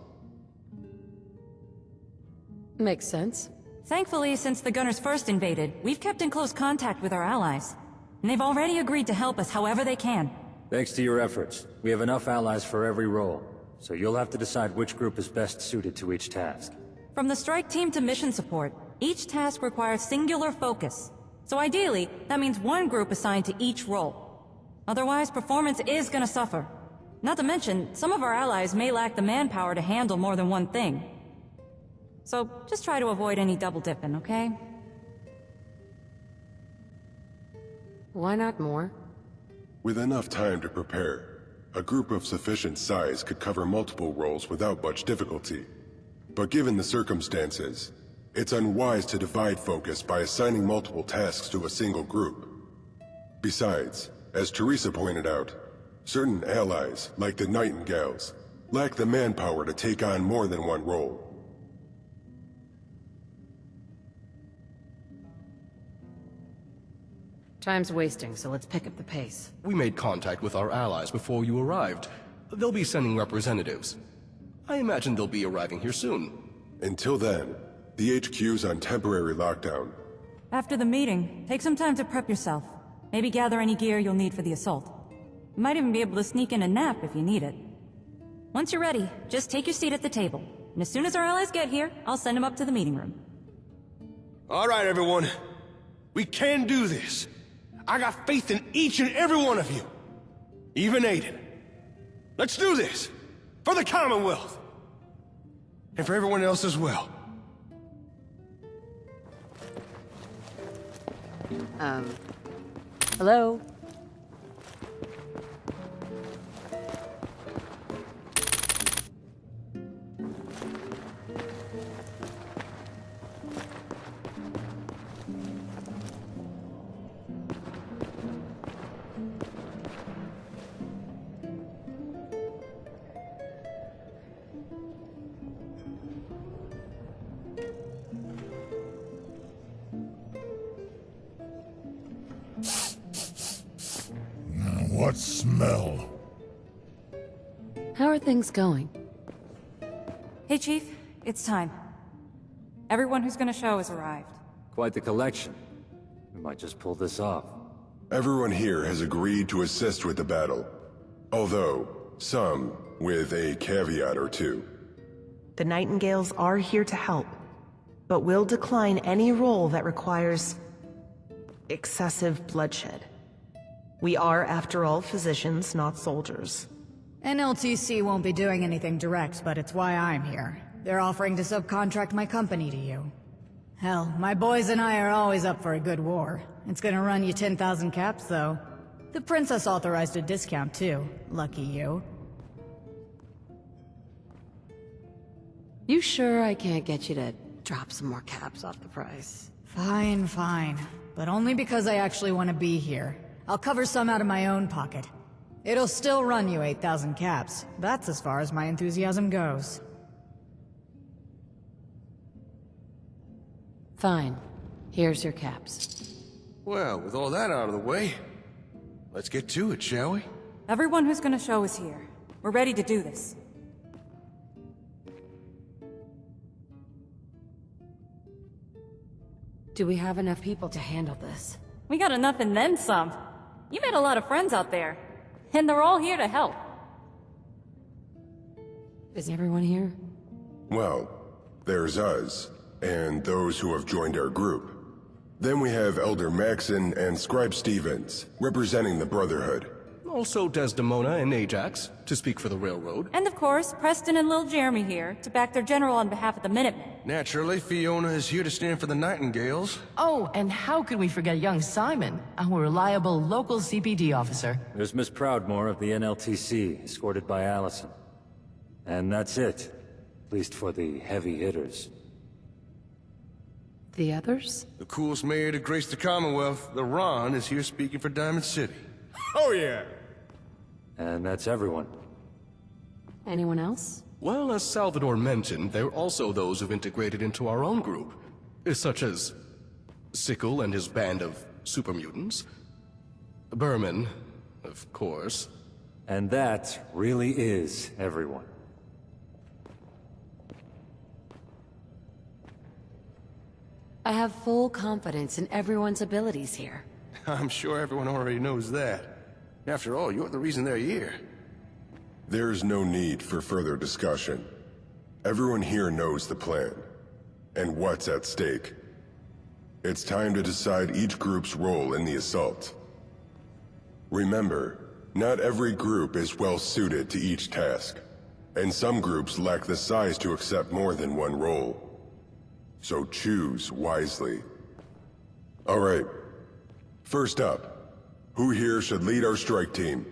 S1: Makes sense.
S13: Thankfully, since the Gunners first invaded, we've kept in close contact with our allies. And they've already agreed to help us however they can.
S17: Thanks to your efforts, we have enough allies for every role. So you'll have to decide which group is best suited to each task.
S13: From the strike team to mission support, each task requires singular focus. So ideally, that means one group assigned to each role. Otherwise, performance is gonna suffer. Not to mention, some of our allies may lack the manpower to handle more than one thing. So just try to avoid any double dipping, okay?
S1: Why not more?
S12: With enough time to prepare, a group of sufficient size could cover multiple roles without much difficulty. But given the circumstances, it's unwise to divide focus by assigning multiple tasks to a single group. Besides, as Teresa pointed out, certain allies, like the Nightingales, lack the manpower to take on more than one role.
S1: Time's wasting, so let's pick up the pace.
S15: We made contact with our allies before you arrived. They'll be sending representatives. I imagine they'll be arriving here soon.
S12: Until then, the HQ's on temporary lockdown.
S13: After the meeting, take some time to prep yourself. Maybe gather any gear you'll need for the assault. You might even be able to sneak in a nap if you need it. Once you're ready, just take your seat at the table. And as soon as our allies get here, I'll send them up to the meeting room.
S2: All right, everyone. We can do this. I got faith in each and every one of you. Even Aiden. Let's do this. For the Commonwealth. And for everyone else as well.
S1: Hello?
S18: What smell?
S1: How are things going?
S13: Hey, Chief. It's time. Everyone who's gonna show has arrived.
S17: Quite the collection. We might just pull this off.
S12: Everyone here has agreed to assist with the battle. Although, some with a caveat or two.
S19: The Nightingales are here to help, but will decline any role that requires excessive bloodshed. We are, after all, physicians, not soldiers.
S20: NLTC won't be doing anything direct, but it's why I'm here. They're offering to subcontract my company to you. Hell, my boys and I are always up for a good war. It's gonna run you 10,000 caps, though. The princess authorized a discount, too. Lucky you.
S1: You sure I can't get you to drop some more caps off the price?
S20: Fine, fine. But only because I actually want to be here. I'll cover some out of my own pocket. It'll still run you 8,000 caps. That's as far as my enthusiasm goes.
S1: Fine. Here's your caps.
S2: Well, with all that out of the way, let's get to it, shall we?
S13: Everyone who's gonna show is here. We're ready to do this.
S1: Do we have enough people to handle this?
S13: We got enough and then some. You made a lot of friends out there. And they're all here to help.
S1: Is everyone here?
S12: Well, there's us, and those who have joined our group. Then we have Elder Maxon and Scribe Stevens, representing the Brotherhood.
S15: Also Desdemona and Ajax, to speak for the Railroad.
S13: And of course, Preston and Lil Jeremy here, to back their general on behalf of the Minutemen.
S2: Naturally, Fiona is here to stand for the Nightingales.
S14: Oh, and how could we forget young Simon, our reliable local CPD officer?
S17: There's Miss Proudmore of the NLTC, escorted by Allison. And that's it. At least for the heavy hitters.
S1: The others?
S2: The coolest mayor to grace the Commonwealth, the Ron, is here speaking for Diamond City.
S18: Oh yeah!
S17: And that's everyone.
S1: Anyone else?
S15: Well, as Salvador mentioned, there are also those who've integrated into our own group, such as Sickle and his band of super mutants, Berman, of course.
S17: And that really is everyone.
S1: I have full confidence in everyone's abilities here.
S2: I'm sure everyone already knows that. After all, you're the reason they're here.
S12: There's no need for further discussion. Everyone here knows the plan, and what's at stake. It's time to decide each group's role in the assault. Remember, not every group is well suited to each task, and some groups lack the size to accept more than one role. So choose wisely. All right. First up, who here should lead our strike team?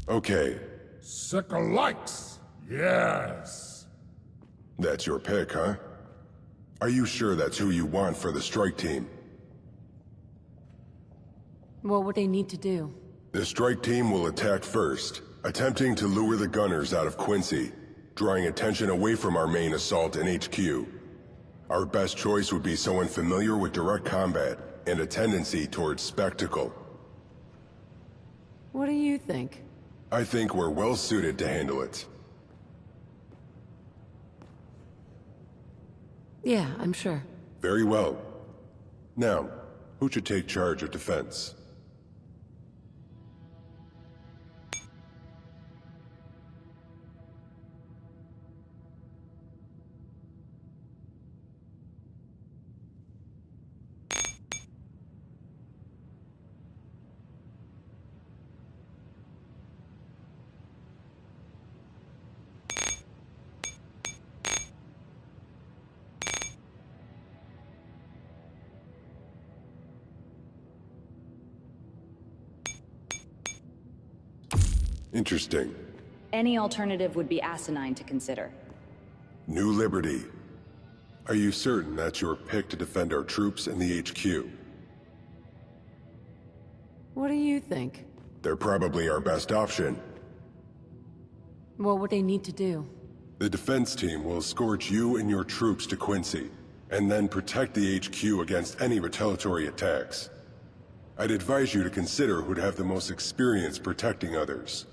S12: Okay.
S18: Sickle likes. Yes.
S12: That's your pick, huh? Are you sure that's who you want for the strike team?
S1: What would they need to do?
S12: The strike team will attack first, attempting to lure the gunners out of Quincy, drawing attention away from our main assault in HQ. Our best choice would be someone familiar with direct combat and a tendency towards spectacle.
S1: What do you think?
S12: I think we're well suited to handle it.
S1: Yeah, I'm sure.
S12: Very well. Now, who should take charge of defense? Interesting.
S21: Any alternative would be asinine to consider.
S12: New Liberty. Are you certain that's your pick to defend our troops in the HQ?
S1: What do you think?
S12: They're probably our best option.
S1: What would they need to do?
S12: The defense team will escort you and your troops to Quincy, and then protect the HQ against any retaliatory attacks. I'd advise you to consider who'd have the most experience protecting others.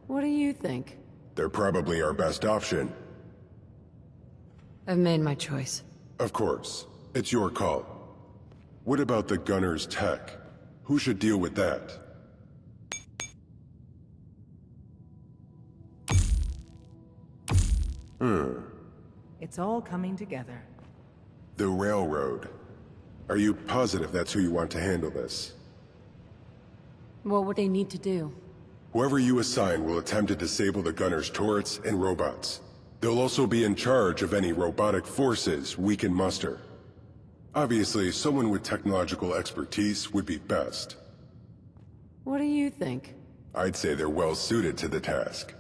S1: What do you think?
S12: They're probably our best option.
S1: I've made my choice.
S12: Of course. It's your call. What about the gunner's tech? Who should deal with that?
S19: It's all coming together.
S12: The Railroad. Are you positive that's who you want to handle this?
S1: What would they need to do?
S12: Whoever you assign will attempt to disable the gunner's turrets and robots. They'll also be in charge of any robotic forces we can muster. Obviously, someone with technological expertise would be best.
S1: What do you think?
S12: I'd say they're well suited to the task.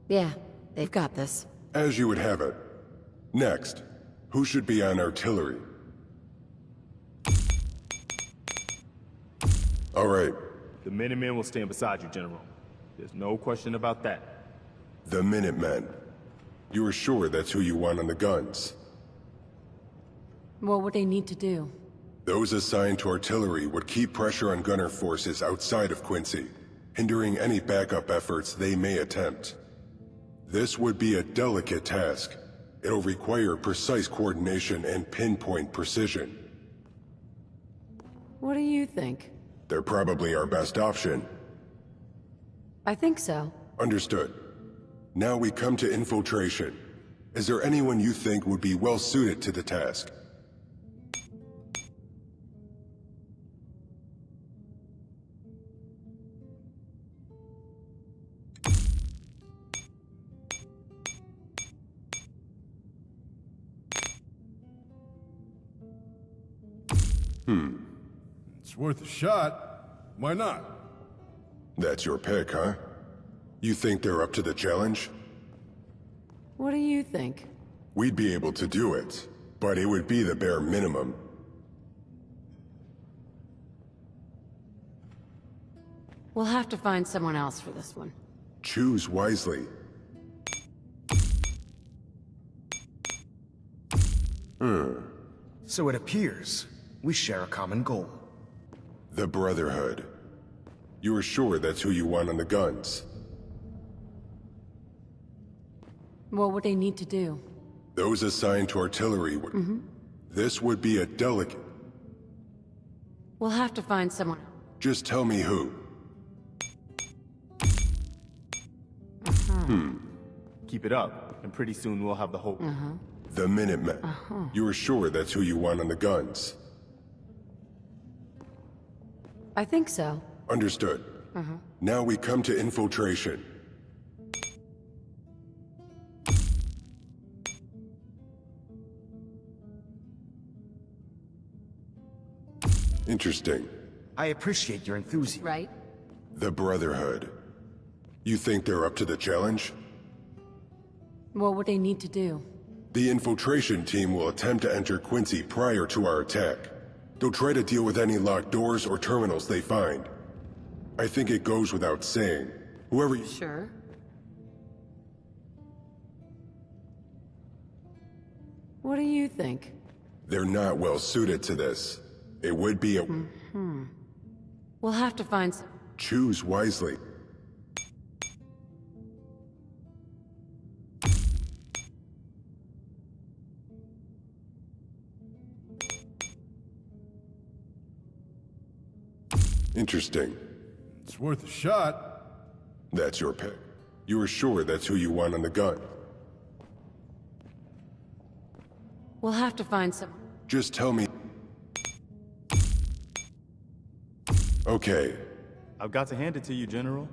S1: Yeah, they've got this.
S12: As you would have it. Next, who should be on artillery? All right.
S22: The Minutemen will stand beside you, General. There's no question about that.
S12: The Minutemen. You are sure that's who you want on the guns?
S1: What would they need to do?
S12: Those assigned to artillery would keep pressure on gunner forces outside of Quincy, hindering any backup efforts they may attempt. This would be a delicate task. It'll require precise coordination and pinpoint precision.
S1: What do you think?
S12: They're probably our best option.
S1: I think so.
S12: Understood. Now we come to infiltration. Is there anyone you think would be well suited to the task?
S18: It's worth a shot. Why not?
S12: That's your pick, huh? You think they're up to the challenge?
S1: What do you think?
S12: We'd be able to do it, but it would be the bare minimum.
S1: We'll have to find someone else for this one.
S12: Choose wisely.
S5: So it appears we share a common goal.
S12: The Brotherhood. You are sure that's who you want on the guns?
S1: What would they need to do?
S12: Those assigned to artillery would... This would be a delicate...
S1: We'll have to find someone.
S12: Just tell me who.
S22: Keep it up, and pretty soon we'll have the whole...
S12: The Minutemen. You are sure that's who you want on the guns?
S1: I think so.
S12: Understood. Now we come to infiltration. Interesting.
S5: I appreciate your enthusiasm.
S1: Right?
S12: The Brotherhood. You think they're up to the challenge?
S1: What would they need to do?
S12: The infiltration team will attempt to enter Quincy prior to our attack. They'll try to deal with any locked doors or terminals they find. I think it goes without saying. Whoever...
S1: Sure. What do you think?
S12: They're not well suited to this. It would be a...
S1: We'll have to find some...
S12: Choose wisely. Interesting.
S18: It's worth a shot.
S12: That's your pick. You are sure that's who you want on the gun?
S1: We'll have to find some...
S12: Just tell me... Okay.
S22: I've got to hand it to you, General.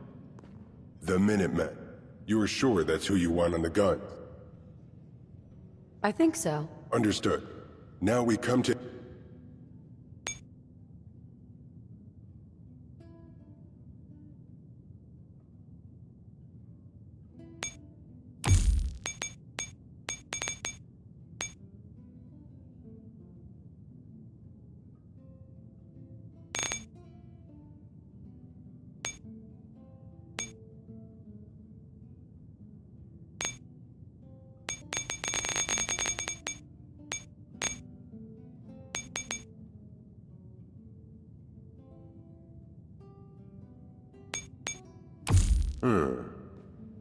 S12: The Minutemen. You are sure that's who you want on the gun?
S1: I think so.
S12: Understood. Now we come to...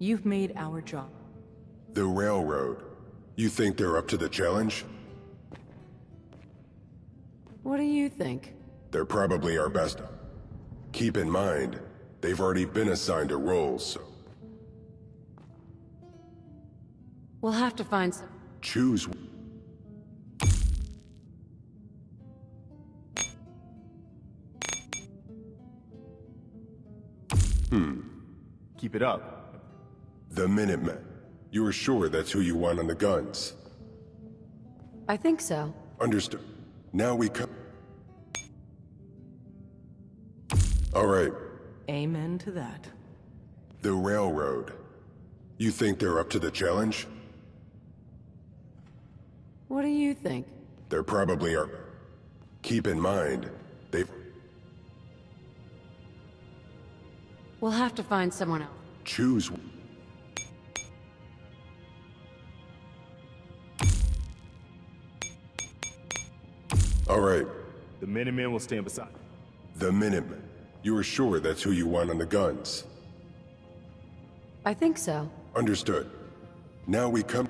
S7: You've made our job.
S12: The Railroad. You think they're up to the challenge?
S1: What do you think?
S12: They're probably our best. Keep in mind, they've already been assigned a role, so...
S1: We'll have to find some...
S12: Choose...
S22: Keep it up.
S12: The Minutemen. You are sure that's who you want on the guns?
S1: I think so.
S12: Understood. Now we come... All right.
S7: Amen to that.
S12: The Railroad. You think they're up to the challenge?
S1: What do you think?
S12: They're probably are... Keep in mind, they've...
S1: We'll have to find someone else.
S12: Choose... All right.
S22: The Minutemen will stand beside.
S12: The Minutemen. You are sure that's who you want on the guns?
S1: I think so.
S12: Understood. Now we come...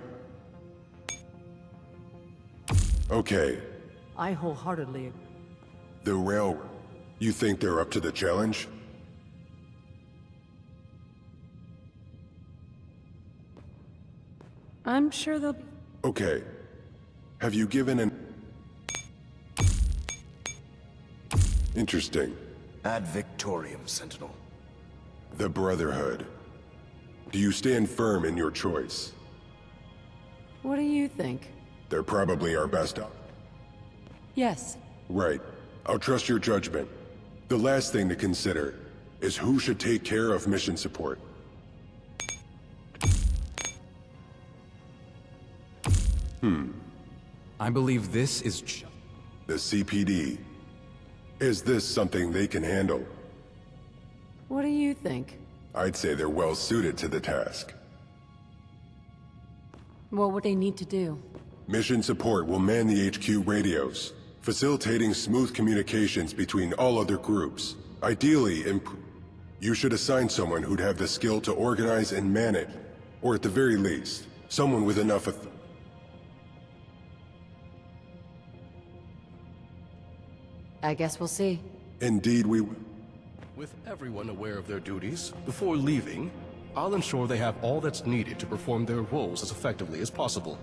S12: Okay,
S7: I wholeheartedly agree.
S12: the Railroad. You think they're up to the challenge?
S1: I'm sure they'll be...
S12: Okay. Have you given an... Interesting.
S5: Ad Victorium, Sentinel.
S12: The Brotherhood. Do you stand firm in your choice?
S1: What do you think?
S12: They're probably our best op.
S1: Yes.
S12: Right. I'll trust your judgment. The last thing to consider is who should take care of mission support.
S4: I believe this is
S12: the CPD. Is this something they can handle?
S1: What do you think?
S12: I'd say they're well suited to the task.
S1: What would they need to do?
S12: Mission support will man the HQ radios, facilitating smooth communications between all other groups. Ideally, you should assign someone who'd have the skill to organize and manage, or at the very least, someone with enough authority.
S1: I guess we'll see.
S12: Indeed we will.
S15: With everyone aware of their duties, before leaving, I'll ensure they have all that's needed to perform their roles as effectively as possible.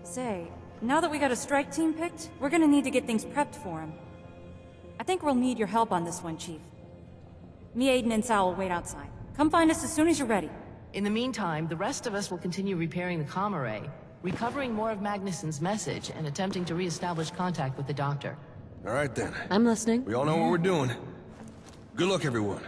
S13: Say, now that we got a strike team picked, we're gonna need to get things prepped for him. I think we'll need your help on this one, Chief. Me, Aiden, and Sal will wait outside. Come find us as soon as you're ready.
S14: In the meantime, the rest of us will continue repairing the comm array, recovering more of Magnuson's message, and attempting to re-establish contact with the doctor.
S2: All right then.
S1: I'm listening.
S2: We all know what we're doing. Good luck, everyone.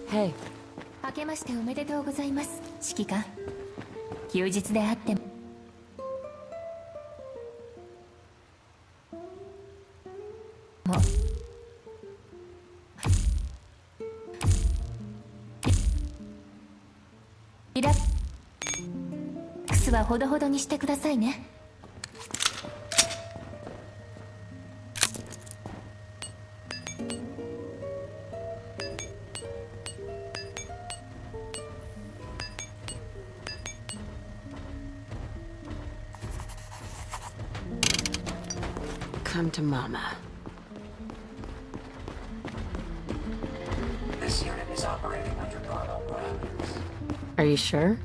S1: Hey.
S8: 明けましておめでとうございます、指揮官。休日であっても。リラックスはほどほどにしてくださいね。
S1: Come to Mama.
S23: This unit is operating under normal parameters.
S1: Are you sure?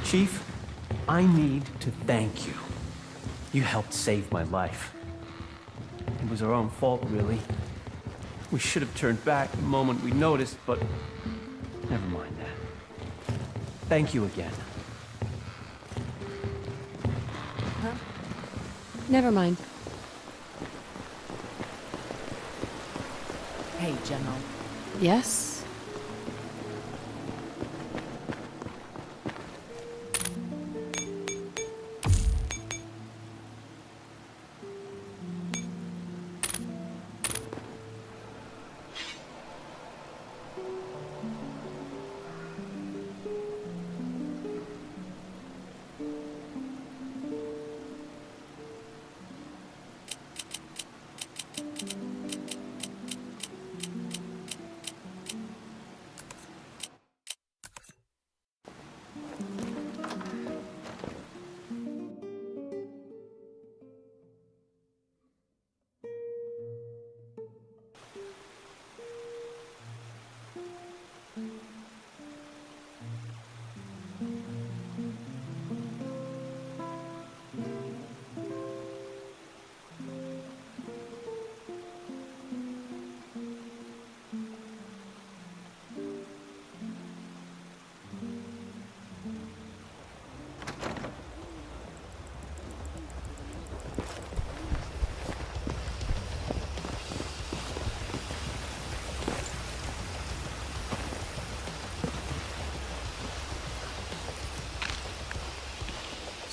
S24: Chief, I need to thank you. You helped save my life. It was our own fault, really. We should have turned back the moment we noticed, but never mind that. Thank you again.
S1: Huh? Never mind.
S14: Hey, General.
S1: Yes?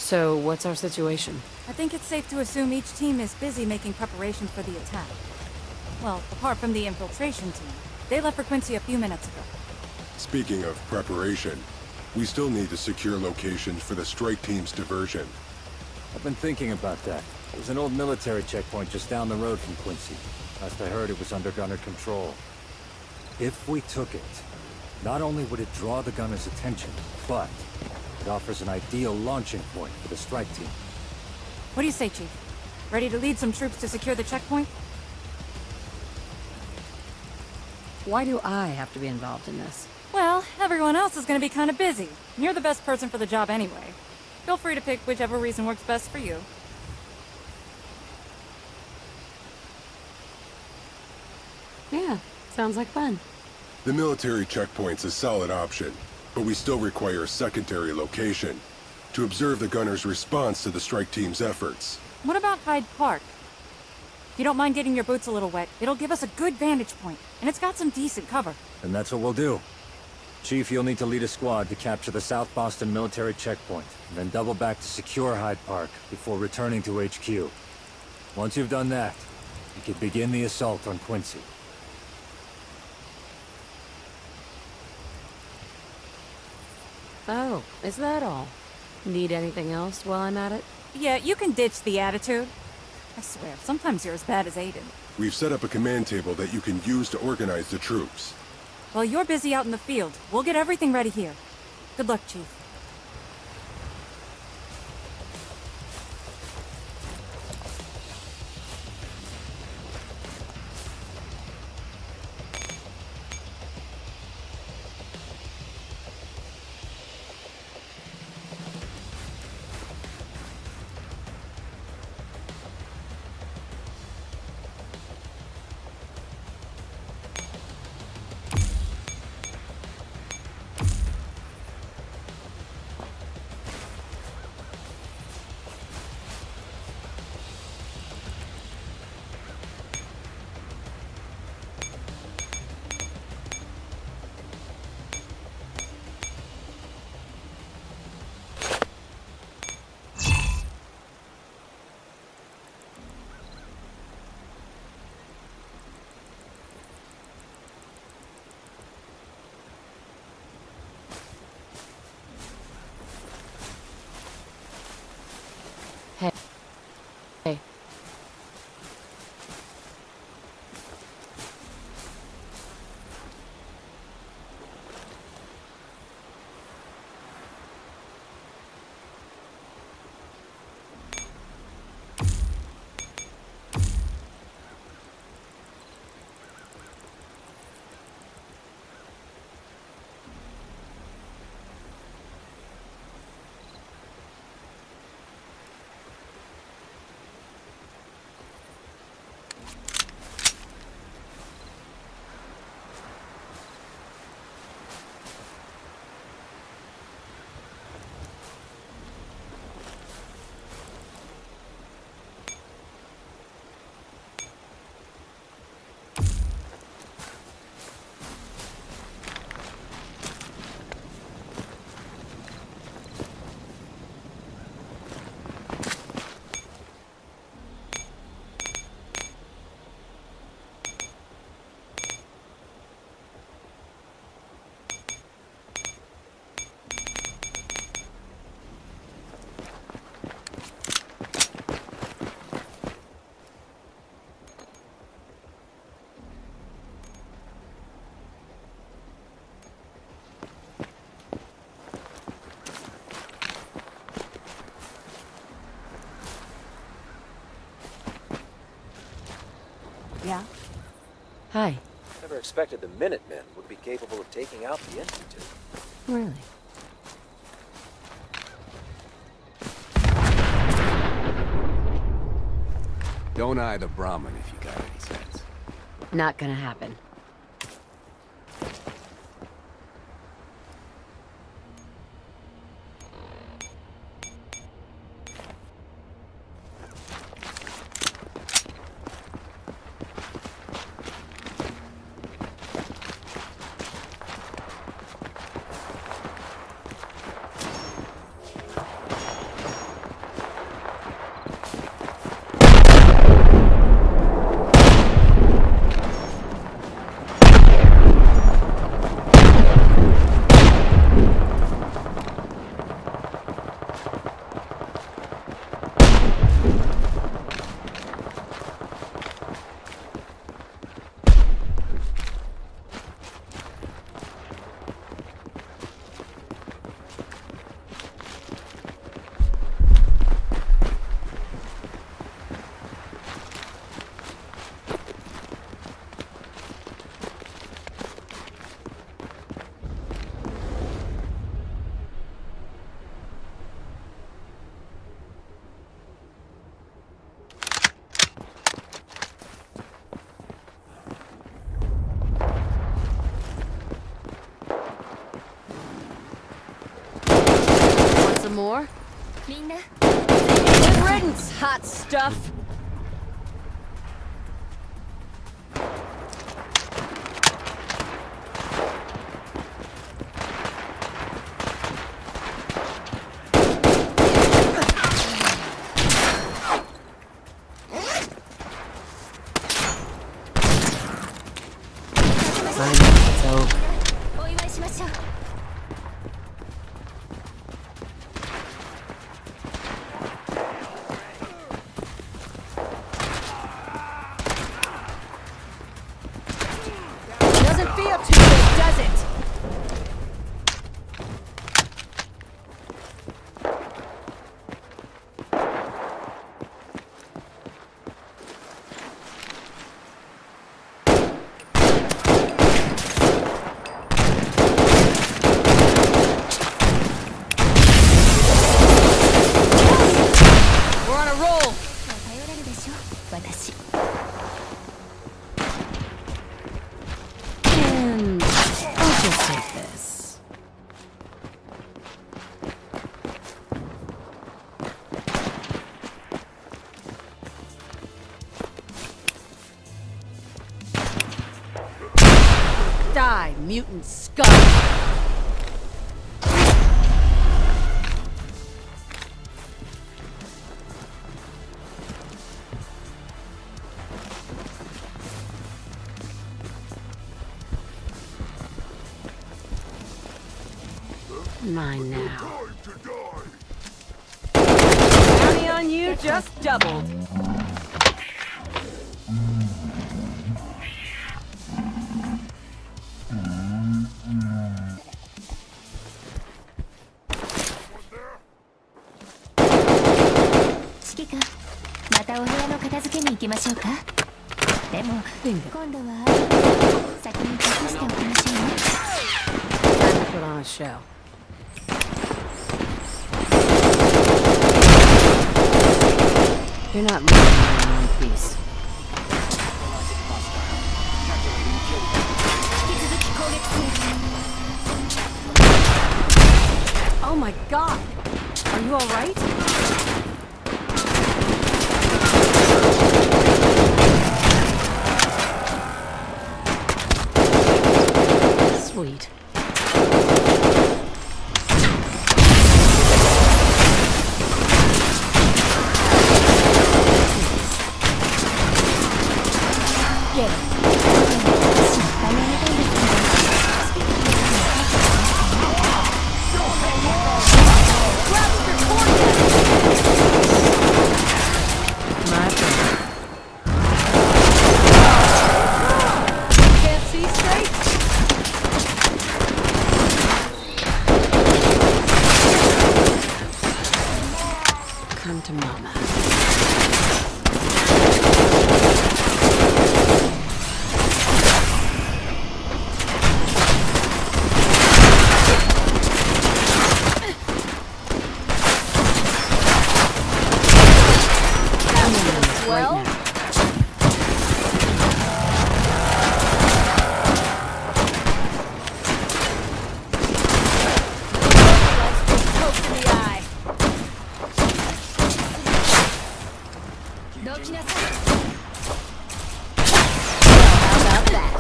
S1: So, what's our situation?
S13: I think it's safe to assume each team is busy making preparations for the attack. Well, apart from the infiltration team. They left for Quincy a few minutes ago.
S12: Speaking of preparation, we still need to secure locations for the strike team's diversion.
S17: I've been thinking about that. There's an old military checkpoint just down the road from Quincy. Last I heard, it was under gunner control. If we took it, not only would it draw the gunner's attention, but it offers an ideal launching point for the strike team.
S13: What do you say, Chief? Ready to lead some troops to secure the checkpoint?
S1: Why do I have to be involved in this?
S13: Well, everyone else is gonna be kinda busy. You're the best person for the job anyway. Feel free to pick whichever reason works best for you.
S1: Yeah, sounds like fun.
S12: The military checkpoint's a solid option, but we still require a secondary location to observe the gunner's response to the strike team's efforts.
S13: What about Hyde Park? If you don't mind getting your boots a little wet, it'll give us a good vantage point, and it's got some decent cover.
S17: And that's what we'll do. Chief, you'll need to lead a squad to capture the South Boston military checkpoint, and then double back to secure Hyde Park before returning to HQ. Once you've done that, you can begin the assault on Quincy.
S1: Oh, is that all? Need anything else while I'm at it?
S13: Yeah, you can ditch the attitude. I swear, sometimes you're as bad as Aiden.
S12: We've set up a command table that you can use to organize the troops.
S13: While you're busy out in the field, we'll get everything ready here. Good luck, Chief.
S1: Hey.
S13: Yeah?
S1: Hi.
S4: Never expected the Minutemen would be capable of taking out the Institute.
S1: Really?
S6: Don't eye the Brahmin if you got any sense.
S1: Not gonna happen. some more?
S8: みんな
S1: Good riddance, hot stuff!
S8: It's over. お祝いしましょう
S1: Doesn't feel too good, does it? We're on a roll.
S8: 頼れるでしょ私
S1: And I'll just take this. Die, mutant scum! Mine now. Bounty on you just doubled.
S8: Shiki-kun またお部屋の片付けに行きましょうかでも今度は先に隠しておきましょうね
S1: Time to put on a show. You're not leaving me in one piece.
S8: 引き続き攻撃する
S1: Oh my god! Are you alright? Sweet. Get it.
S8: 心配やめたいんですけど
S1: My turn. Can't see straight? Come to mama.
S8: Well,
S1: Right now.
S8: poke in the eye. どきなさい
S1: How about that?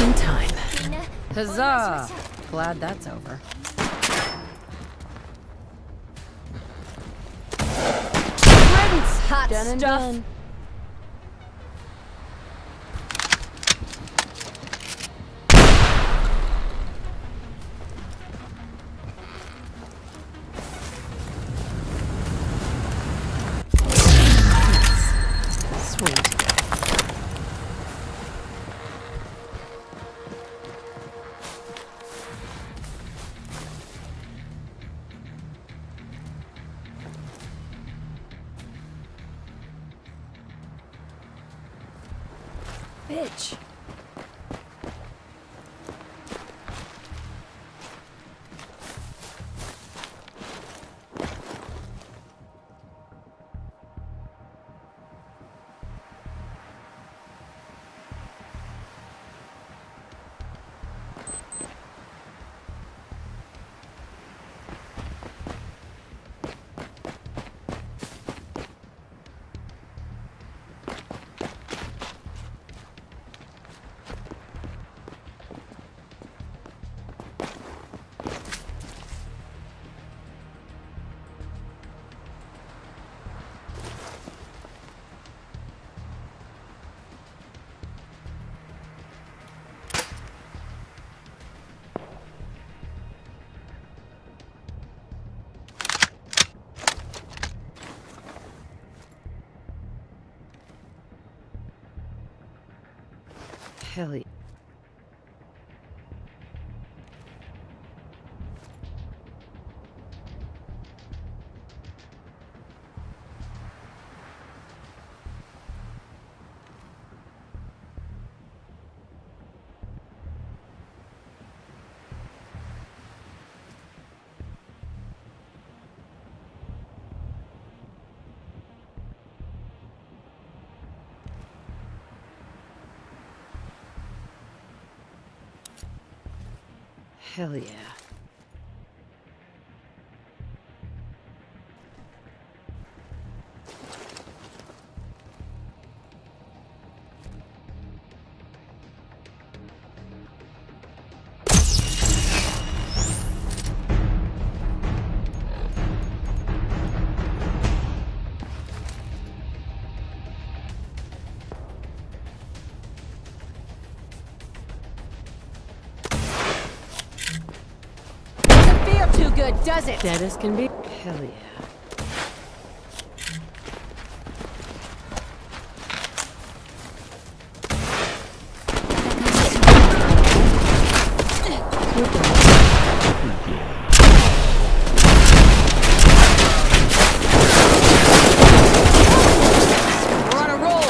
S1: In time.
S8: みんな
S1: Huzzah! Glad that's over. Riddance, hot
S8: Done and
S1: stuff.
S8: done.
S1: Sweet. Bitch. Hell yeah. Hell yeah.
S9: Too good, does it?
S1: Dead as can be. Hell yeah.
S9: We're on a roll.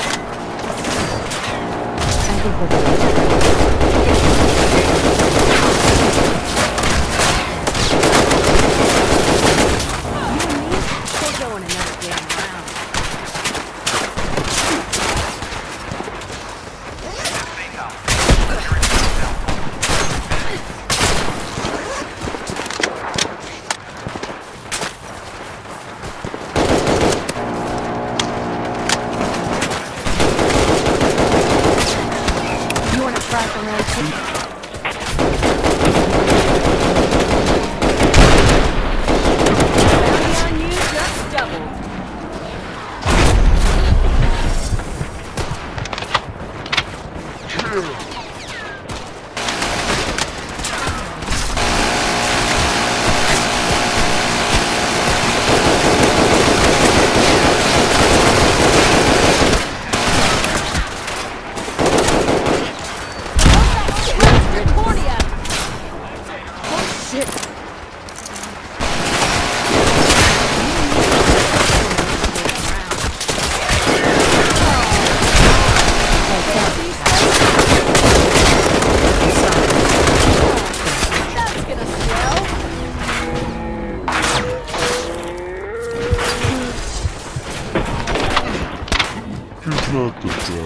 S18: Not the best.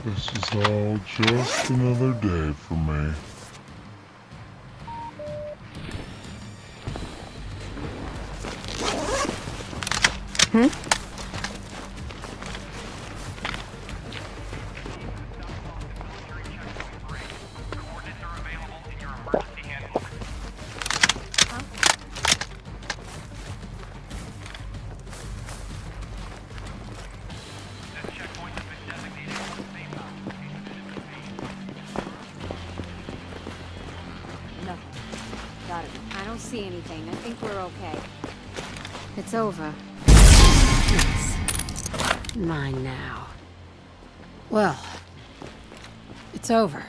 S18: This is all just another day for me.
S9: I don't see anything. I think we're okay. It's over.
S1: It's mine now. Well, it's over.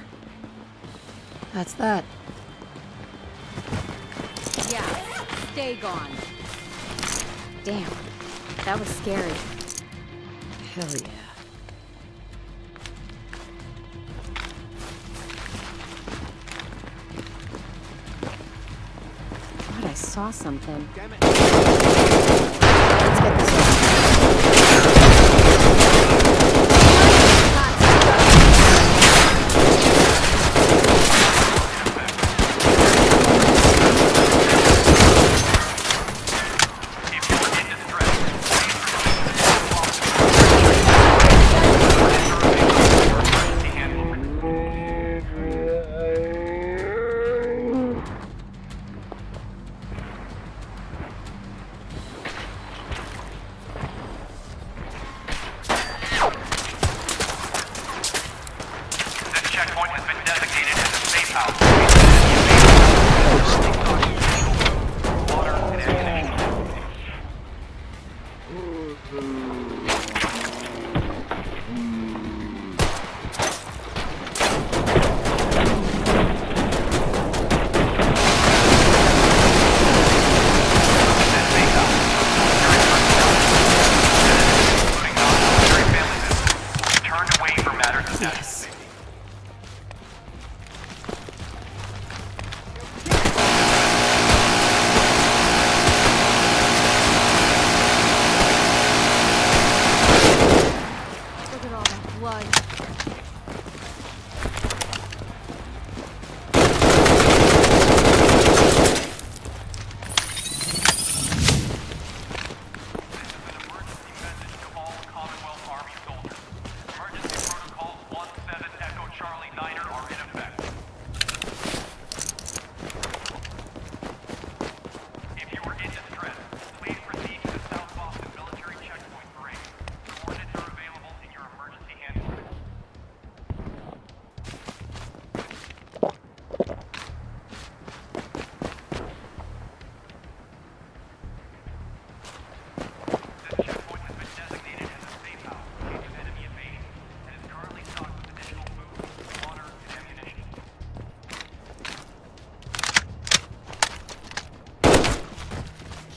S1: That's that.
S9: Yeah, stay gone. Damn, that was scary.
S1: Hell yeah.
S9: God, I saw something.
S1: Let's get this over.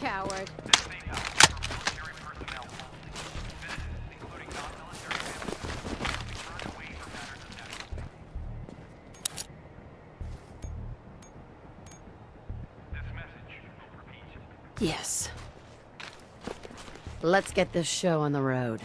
S9: Coward.
S1: Yes. Let's get this show on the road.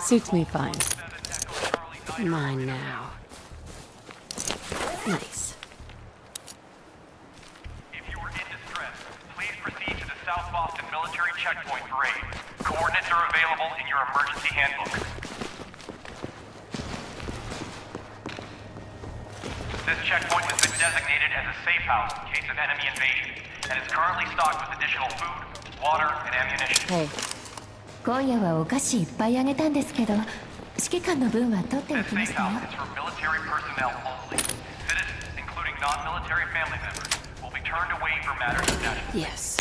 S1: Suits me fine. Mine now. Nice.
S3: If you were in distress, please proceed to the South Boston Military Checkpoint Parade. Coordinates are available in your emergency handbook. This checkpoint has been designated as a safe house in case of enemy invasion, and is currently stocked with additional food, water, and ammunition.
S1: Hey.
S8: 今夜はお菓子いっぱいあげたんですけど、指揮官の分は取っておきましたよ。
S3: This for military personnel only. Citizens, including non-military family members, will be turned away for matters of national safety.
S1: Yes.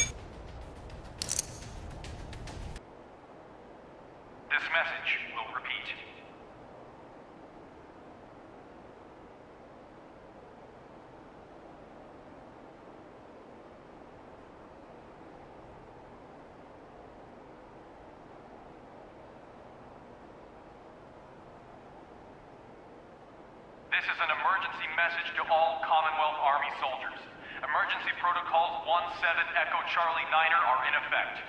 S3: This message will repeat. This is an emergency message to all Commonwealth Army soldiers. Emergency protocols 17 Echo Charlie Niner are in effect.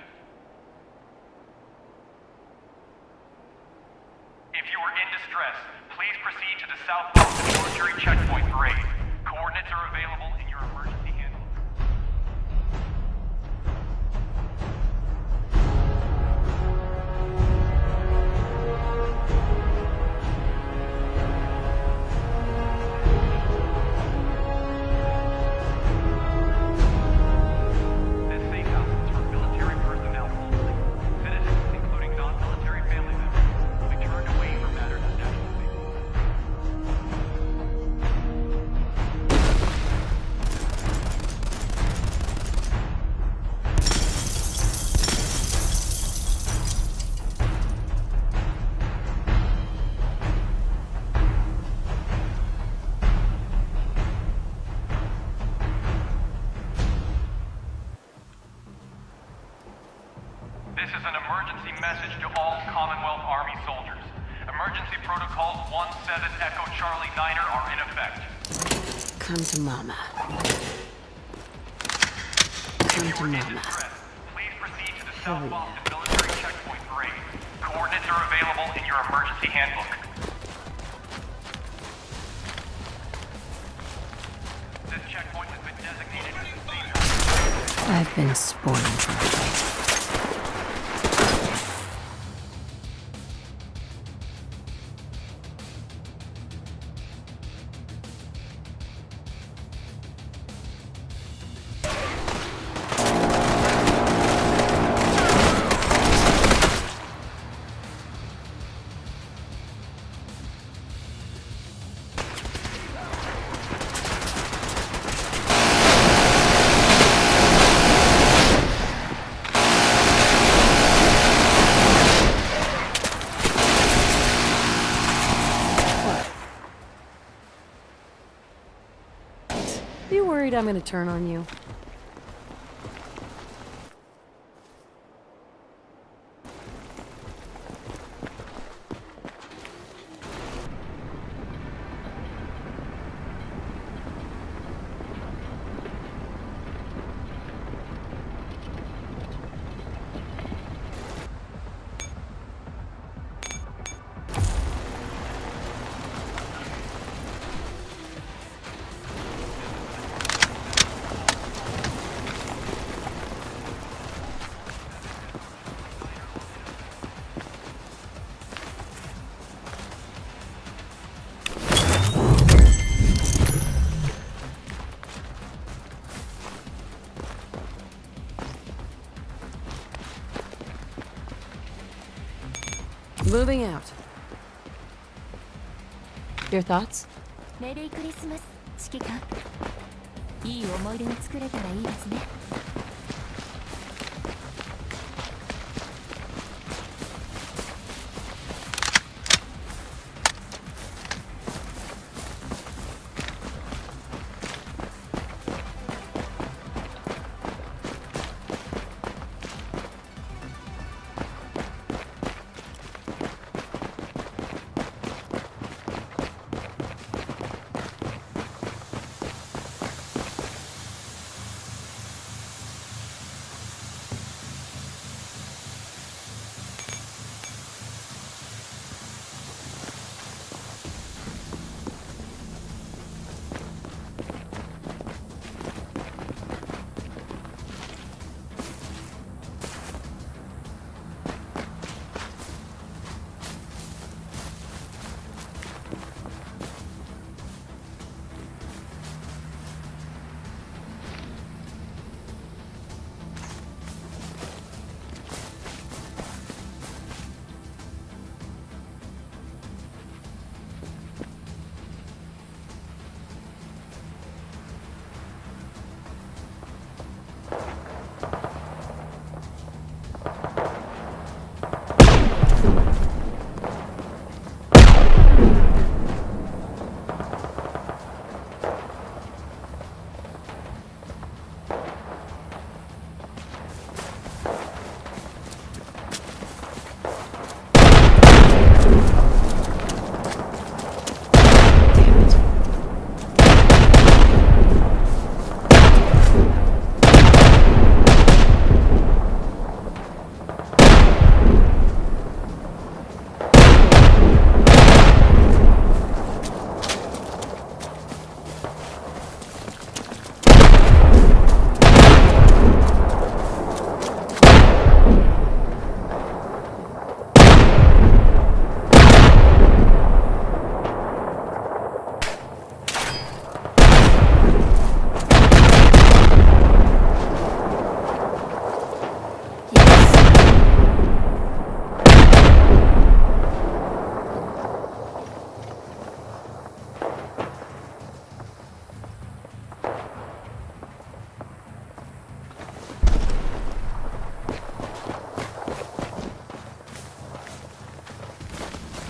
S3: If you are in distress, please proceed to the South Boston Military Checkpoint Parade. Coordinates are available in your emergency handbook. This safe house is for military personnel only. Citizens, including non-military family members, will be turned away for matters of national safety. This is an emergency message to all Commonwealth Army soldiers. Emergency protocols 17 Echo Charlie Niner are in effect.
S1: Come to mama. Come to mama.
S3: Please proceed to the South Boston Military Checkpoint Parade. Coordinates are available in your emergency handbook. This checkpoint has been designated as a safe house.
S1: I've been spoiled for a fight. You worried I'm gonna turn on you? Moving out. Your thoughts?
S8: メリークリスマス、指揮官。いい思い出が作れたらいいですね。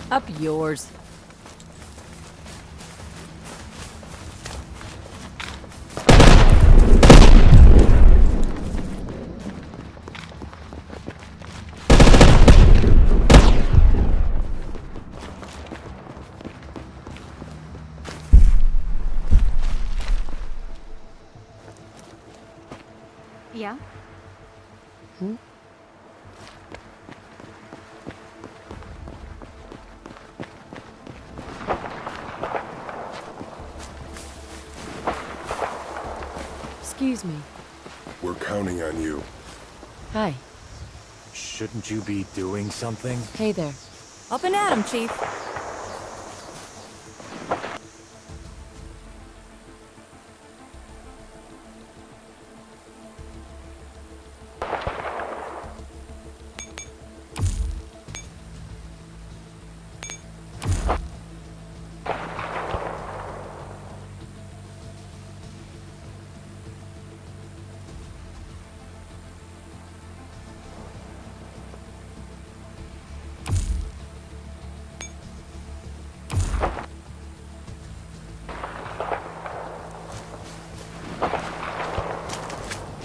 S1: Up yours. Excuse me.
S12: We're counting on you.
S1: Hi.
S17: Shouldn't you be doing something?
S1: Hey there.
S13: Up and at 'em, Chief.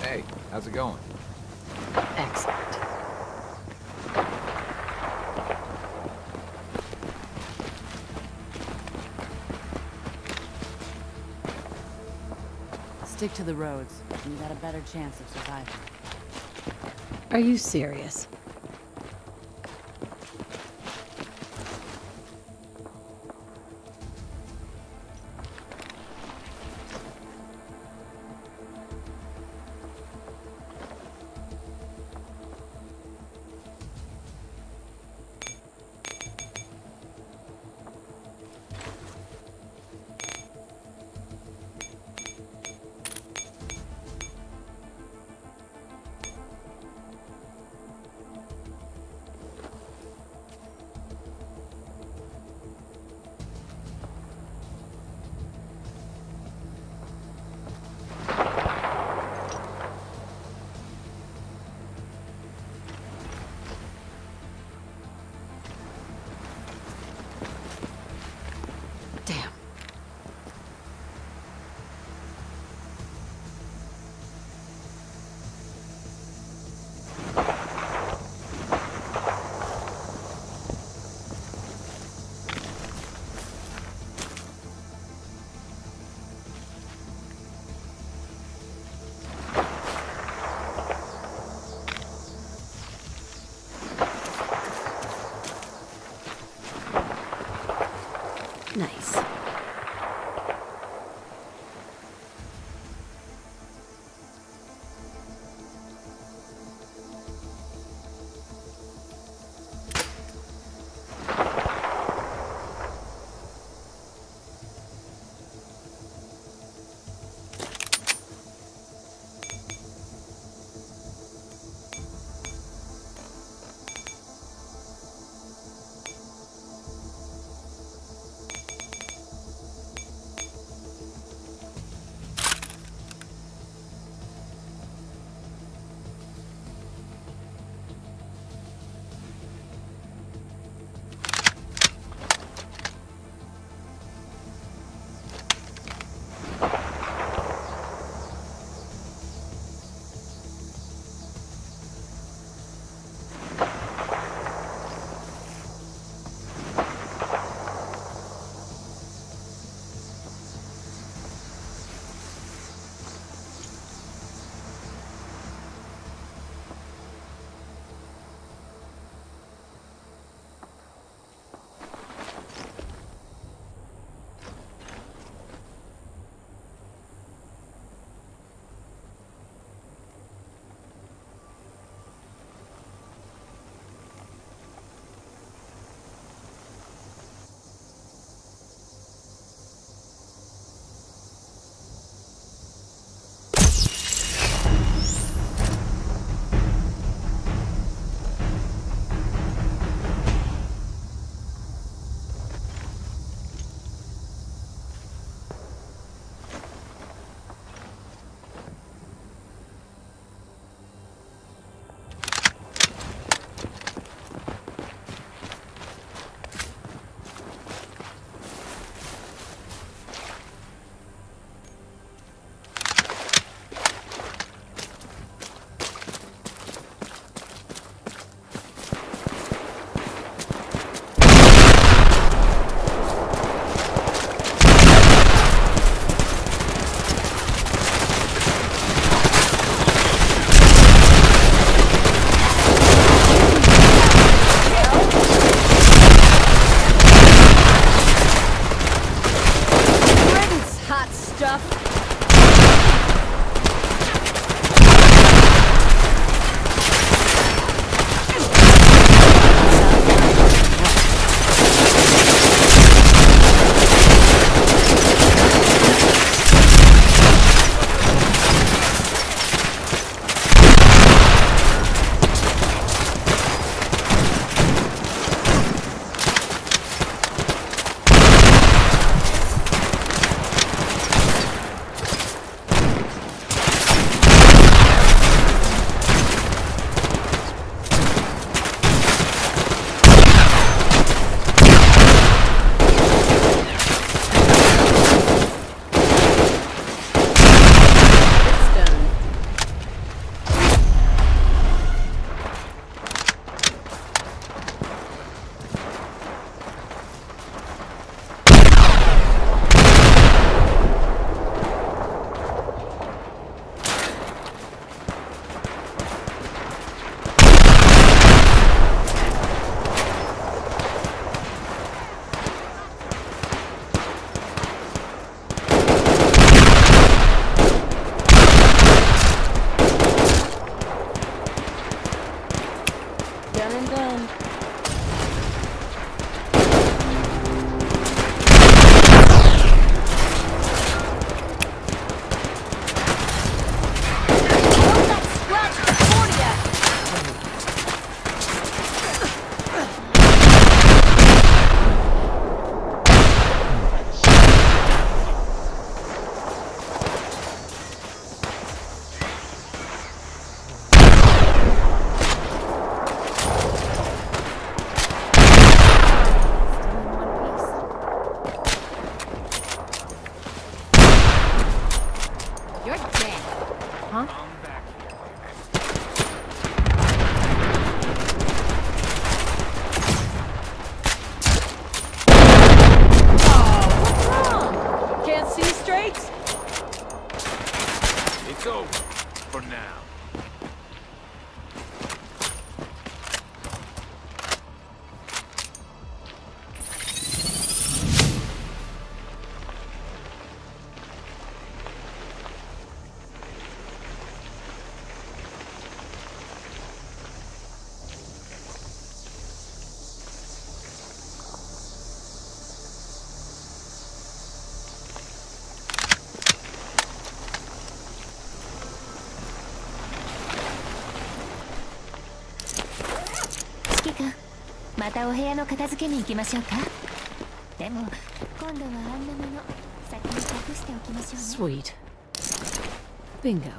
S10: Hey, how's it going?
S1: Excellent.
S7: Stick to the roads. You got a better chance of surviving.
S1: Are you serious?
S8: 指揮官、またお部屋の片付けに行きましょうか。でも今度はあんなもの先に隠しておきましょうね。
S1: Sweet. Bingo.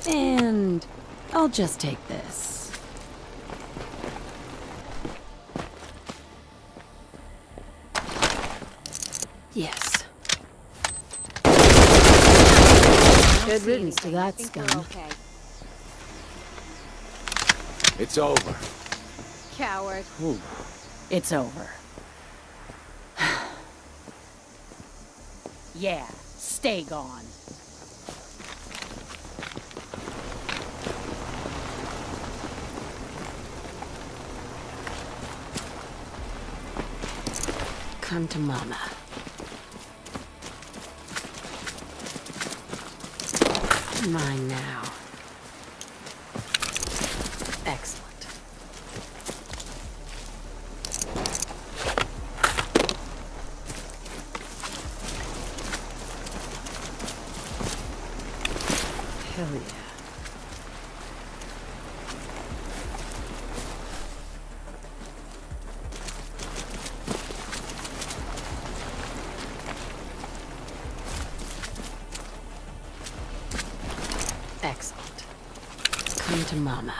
S1: And I'll just take this. Yes. Good riddance to that scum.
S9: Okay.
S6: It's over.
S9: Coward.
S1: It's over.
S7: Yeah, stay gone.
S1: Come to mama. Mine now. Excellent. Hell yeah. Excellent. Come to mama.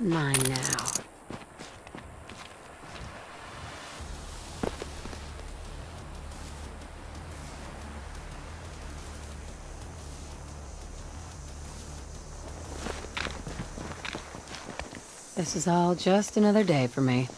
S1: Mine now. This is all just another day for me.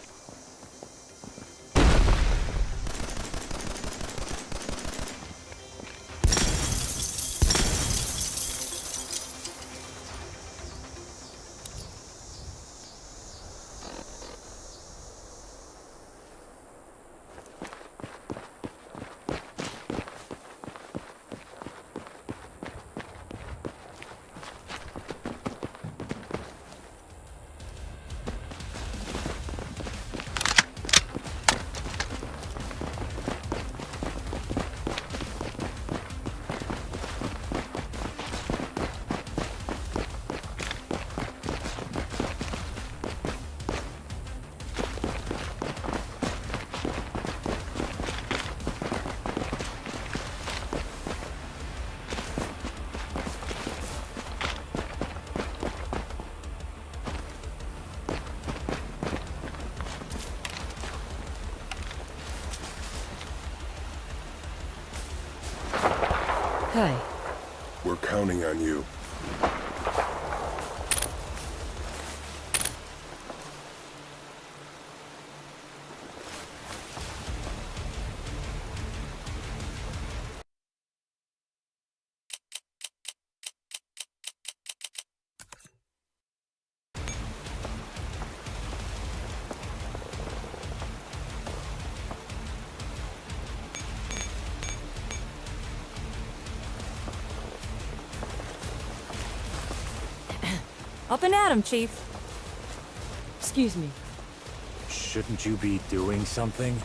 S1: Hi.
S12: We're counting on you.
S13: Up and at 'em, Chief.
S1: Excuse me.
S17: Shouldn't you be doing something?